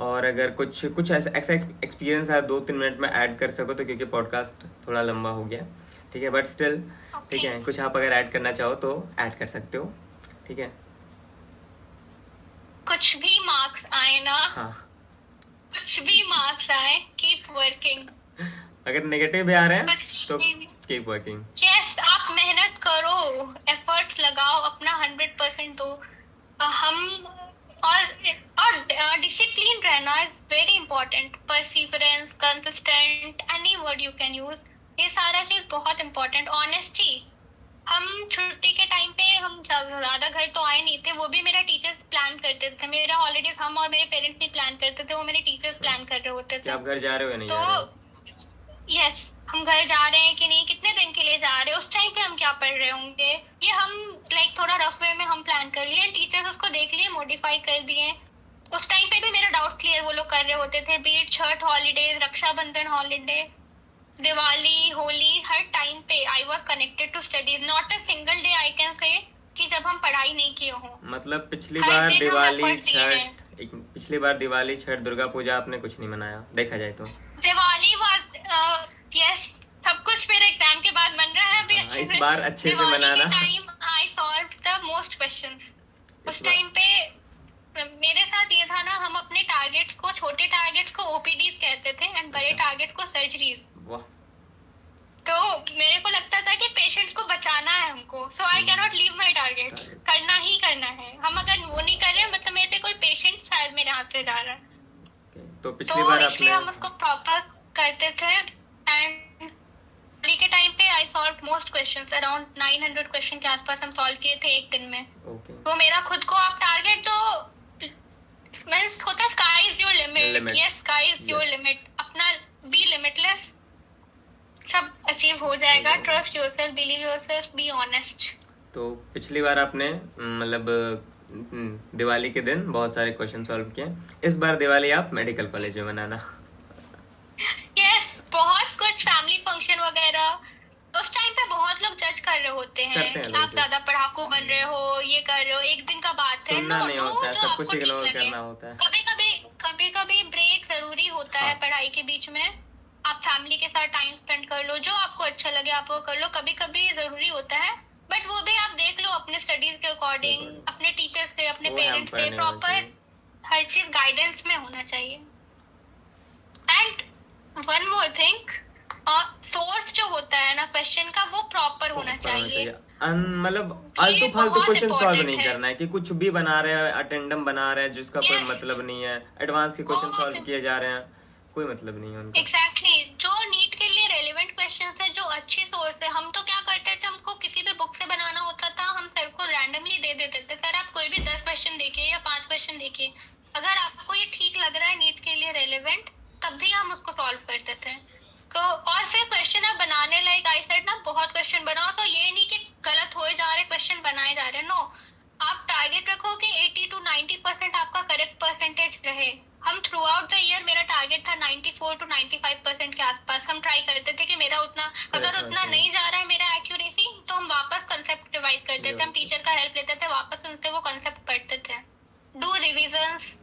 और अगर कुछ ऐसा एक्सपीरियंस है 2-3 मिनट में ऐड कर सको तो, क्योंकि पॉडकास्ट थोड़ा लंबा हो गया, ठीक है, बट स्टिल ठीक है, Okay. कुछ आप अगर ऐड करना चाहो तो ऐड कर सकते हो, ठीक है। कुछ भी मार्क्स आए ना, हाँ, कुछ भी मार्क्स आए, कीप वर्किंग। अगर नेगेटिव भी आ रहे हैं कुछ तो भी कीप वर्किंग। यस, आप मेहनत करो, एफर्ट्स लगाओ, अपना 100% दो। हम और डिसिप्लिन रहना is very important. Perseverance, consistent, any word you can use, ये सारा चीज बहुत इंपॉर्टेंट। ऑनेस्टी, हम छुट्टी के टाइम पे हम ज्यादा घर तो आए नहीं थे, वो भी मेरा टीचर्स प्लान करते थे। मेरा ऑलरेडी हम और मेरे पेरेंट्स नहीं प्लान करते थे, वो मेरे टीचर्स प्लान कर रहे होते कि थे। आप घर जा रहे हो या नहीं तो जा रहे हो। यस, हम घर जा रहे हैं कि नहीं, कितने दिन के लिए जा रहे हैं, उस टाइम पे हम क्या पढ़ रहे होंगे, ये हम लाइक थोड़ा रफ वे में हम प्लान कर लिए। टीचर्स उसको देख लिए, मॉडिफाई कर दिए। उस टाइम पे भी मेरा डाउट क्लियर वो लोग कर रहे होते थे। Beat Chhath holidays, Rakshabandhan holiday, Diwali, Holi, हर टाइम पे I was connected to studies. Not a single day I can say कि जब हम पढ़ाई नहीं किए हों। मतलब पिछली हर बार दिन हम दिवाली effort दिए हैं। छठ, पिछली बार दिवाली छठ दुर्गा पूजा आपने कुछ नहीं मनाया देखा जाए तो। दिवाली वाज यस, सब कुछ मेरे एग्जाम के बाद मन रहा है अभी हाँ, अच्छे इस से। बार अच्छे से मनाना। Time I solve the most questions. इस उस बार- टाइम पे मेरे साथ ये था ना, हम अपने टारगेट्स को, छोटे टारगेट्स को ओपीडीज कहते थे एंड बड़े अच्छा। टारगेट्स को सर्जरीज। वाह, तो मेरे को लगता था कि पेशेंट्स को बचाना है हमको, so I can not leave my target, Target. करना ही करना है। हम अगर वो नहीं कर रहे हैं, मतलब मेरे पे कोई पेशेंट शायद मेरे हाथ से जा रहा है, okay. तो पिछली बार तो इसलिए आपने हम उसको प्रॉपर करते थे। एंड के टाइम पे I solve most questions, around 900 question के आसपास हम सॉल्व किए थे एक दिन में। ओके, तो मेरा खुद को आप टारगेट तो मींस होता है sky is your limit. Limit. Yes, sky is your Yes. Limit. अपना बी लिमिटलेस, सब अचीव हो जाएगा। Trust yourself, believe yourself, be honest. तो पिछली बार आपने मतलब दिवाली के दिन बहुत सारे क्वेश्चन सॉल्व किए, इस बार दिवाली आप मेडिकल कॉलेज में मनाना। यस, बहुत कुछ फैमिली फंक्शन वगैरह। उस टाइम पे बहुत लोग जज कर रहे होते हैं करते हैं कि लोग आप judge। ज्यादा पढ़ाकू बन रहे हो, ये कर रहे हो, एक दिन का बात है। सुनना नो, नहीं डू होता है, जो सब कुछ आपको इग्नोर ठीक लगे। करना होता है। कभी कभी ब्रेक जरूरी होता है हाँ। पढ़ाई के बीच में। आप फैमिली के साथ टाइम स्पेंड कर लो, जो आपको अच्छा लगे आप वो कर लो, कभी कभी जरूरी होता है। बट वो भी आप देख लो अपने स्टडीज के अकॉर्डिंग, अपने टीचर से, अपने वो पेरेंट्स hamper से, नहीं होना प्रॉपर चाहिए। हर चीज गाइडेंस में होना चाहिए। And one more thing, source जो होता है ना क्वेश्चन का, वो प्रॉपर होना चाहिए। मतलब आलतू फालतू बहुत क्वेश्चन सॉल्व important नहीं है। करना है कि कुछ भी बना रहे हैं, अटेंडम बना रहे हैं जिसका कोई Yes. मतलब नहीं है, एडवांस के क्वेश्चन वो- सॉल्व किए जा रहे हैं, कोई मतलब नहीं है उनका। एग्जैक्टली, जो नीट के लिए रेलेवेंट क्वेश्चंस है, जो अच्छी सोर्स है। हम तो क्या करते थे, हमको किसी भी बुक से बनाना होता था, हम सर को रैंडमली दे देते थे, सर आप कोई भी 10 क्वेश्चन देखिए या 5 क्वेश्चन देखिए, अगर आपको ये ठीक लग रहा है नीट के लिए रेलेवेंट, तब भी हम उसको सॉल्व करते थे। तो और फिर क्वेश्चन आप बनाने लाइक आई सेड ना, बहुत क्वेश्चन बनाओ। तो ये नहीं कि गलत हो जा रहे क्वेश्चन बनाए जा रहे, नो, आप टारगेट रखो कि 80 to 90% आपका करेक्ट परसेंटेज रहे। हम थ्रू आउट द ईयर, मेरा टारगेट था 94 to 95% के आसपास। हम ट्राई करते थे कि मेरा उतना, अगर उतना नहीं जा रहा है मेरा एक्यूरेसी, तो हम वापस कंसेप्ट रिवाइज करते थे, हम टीचर का हेल्प लेते थे, वापस उनसे वो कंसेप्ट पढ़ते थे। Do revisions,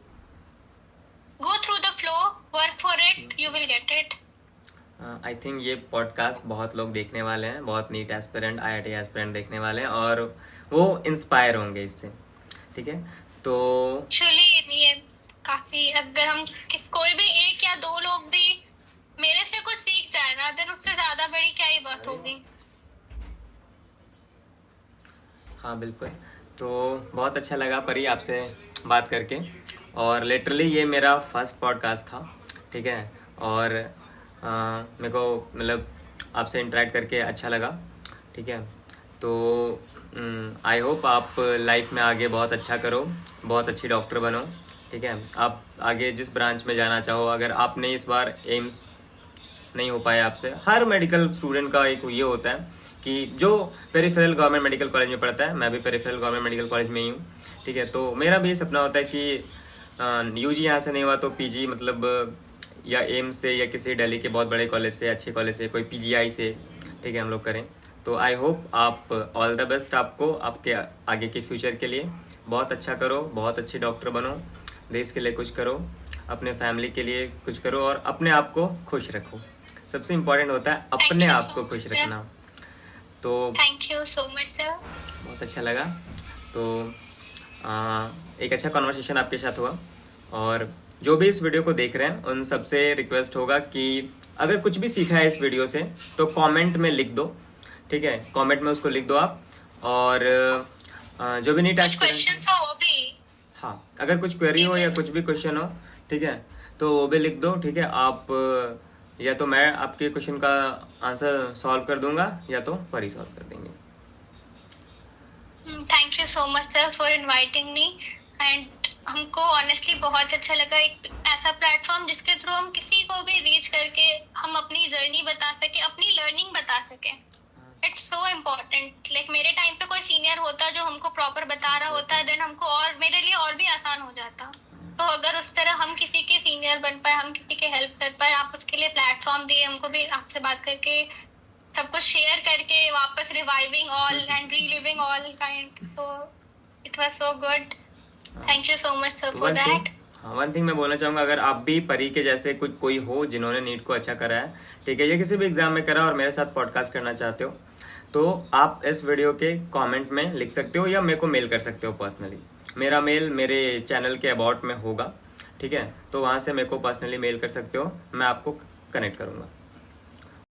go through the flow, work for it, you will get it. I think ये पॉडकास्ट बहुत लोग देखने वाले हैं, बहुत नीट एस्पिरेंट, आईआईटी एस्पिरेंट देखने वाले हैं और वो इंस्पायर होंगे इससे, ठीक है। तो एक्चुअली ये काफी, अगर हम कोई भी एक या दो लोग भी मेरे से कुछ सीख जाए ना, देन उससे ज्यादा बड़ी क्या ही बात होगी। हाँ बिल्कुल, तो बहुत अच्छा लगा परी आपसे बात करके, और लिटरली ये मेरा फर्स्ट पॉडकास्ट था, ठीक है। और मेरे को मतलब आपसे इंटरेक्ट करके अच्छा लगा, ठीक है। तो आई होप आप लाइफ में आगे बहुत अच्छा करो, बहुत अच्छी डॉक्टर बनो, ठीक है। आप आगे जिस ब्रांच में जाना चाहो, अगर आपने इस बार एम्स नहीं हो पाया आपसे, हर मेडिकल स्टूडेंट का एक ये होता है कि जो पेरिफेरल गवर्नमेंट मेडिकल कॉलेज में पढ़ता है, मैं भी पेरिफेरल गवर्नमेंट मेडिकल कॉलेज में ही हूँ, ठीक है। तो मेरा भी ये सपना होता है कि यूजी यहाँ से नहीं हुआ तो पीजी, मतलब या एम्स से या किसी दिल्ली के बहुत बड़े कॉलेज से, अच्छे कॉलेज से, कोई पीजीआई से, ठीक है, हम लोग करें। तो आई होप आप ऑल द बेस्ट आपको, आपके आगे के फ्यूचर के लिए। बहुत अच्छा करो, बहुत अच्छे डॉक्टर बनो, देश के लिए कुछ करो, अपने फैमिली के लिए कुछ करो और अपने आप को खुश रखो। सबसे इम्पोर्टेंट होता है अपने आप को खुश रखना, तो thank you so much sir. बहुत अच्छा लगा। तो एक अच्छा कॉन्वर्सेशन आपके साथ हुआ, और जो भी इस वीडियो को देख रहे हैं उन सबसे रिक्वेस्ट होगा कि अगर कुछ भी सीखा है इस वीडियो से तो कमेंट में लिख दो, ठीक है, कमेंट में उसको लिख दो आप। और जो भी नीट कुछ क्वेश्चंस हो वो भी। हाँ, अगर कुछ क्वेरी हो या कुछ भी क्वेश्चन हो, ठीक है, तो वो भी लिख दो, ठीक है। आप या तो मैं आपके क्वेश्चन का आंसर सॉल्व कर दूंगा या तो परी सॉल्व कर देंगे। Thank you so much sir for inviting me, and हमको ऑनेस्टली बहुत अच्छा लगा एक ऐसा प्लेटफॉर्म जिसके थ्रू हम किसी को भी रीच करके हम अपनी जर्नी बता सके, अपनी लर्निंग बता सके। It's so important. लाइक मेरे टाइम पे कोई सीनियर होता जो हमको प्रॉपर बता रहा होता, देन हमको और मेरे लिए और भी आसान हो जाता। तो अगर उस तरह हम किसी के सीनियर बन पाए, हम किसी के हेल्प कर पाए, आप उसके लिए प्लेटफॉर्म दिए, हमको भी आपसे बात करके सब कुछ शेयर करके वापस reviving all and reliving all kind, तो it was so good. Thank you so much sir for that. One thing मैं बोलना चाहूंगा, अगर आप भी परी के जैसे कुछ कोई हो जिन्होंने नीट को अच्छा करा है, ठीक है, या किसी भी एग्जाम में करा और मेरे साथ पॉडकास्ट करना चाहते हो, तो आप इस वीडियो के कमेंट में लिख सकते हो या मेरे को मेल कर सकते हो पर्सनली। मेरा मेल मेरे चैनल के अबाउट में होगा, ठीक है, तो वहाँ से मेरे को पर्सनली मेल कर सकते हो, मैं आपको कनेक्ट करूँगा।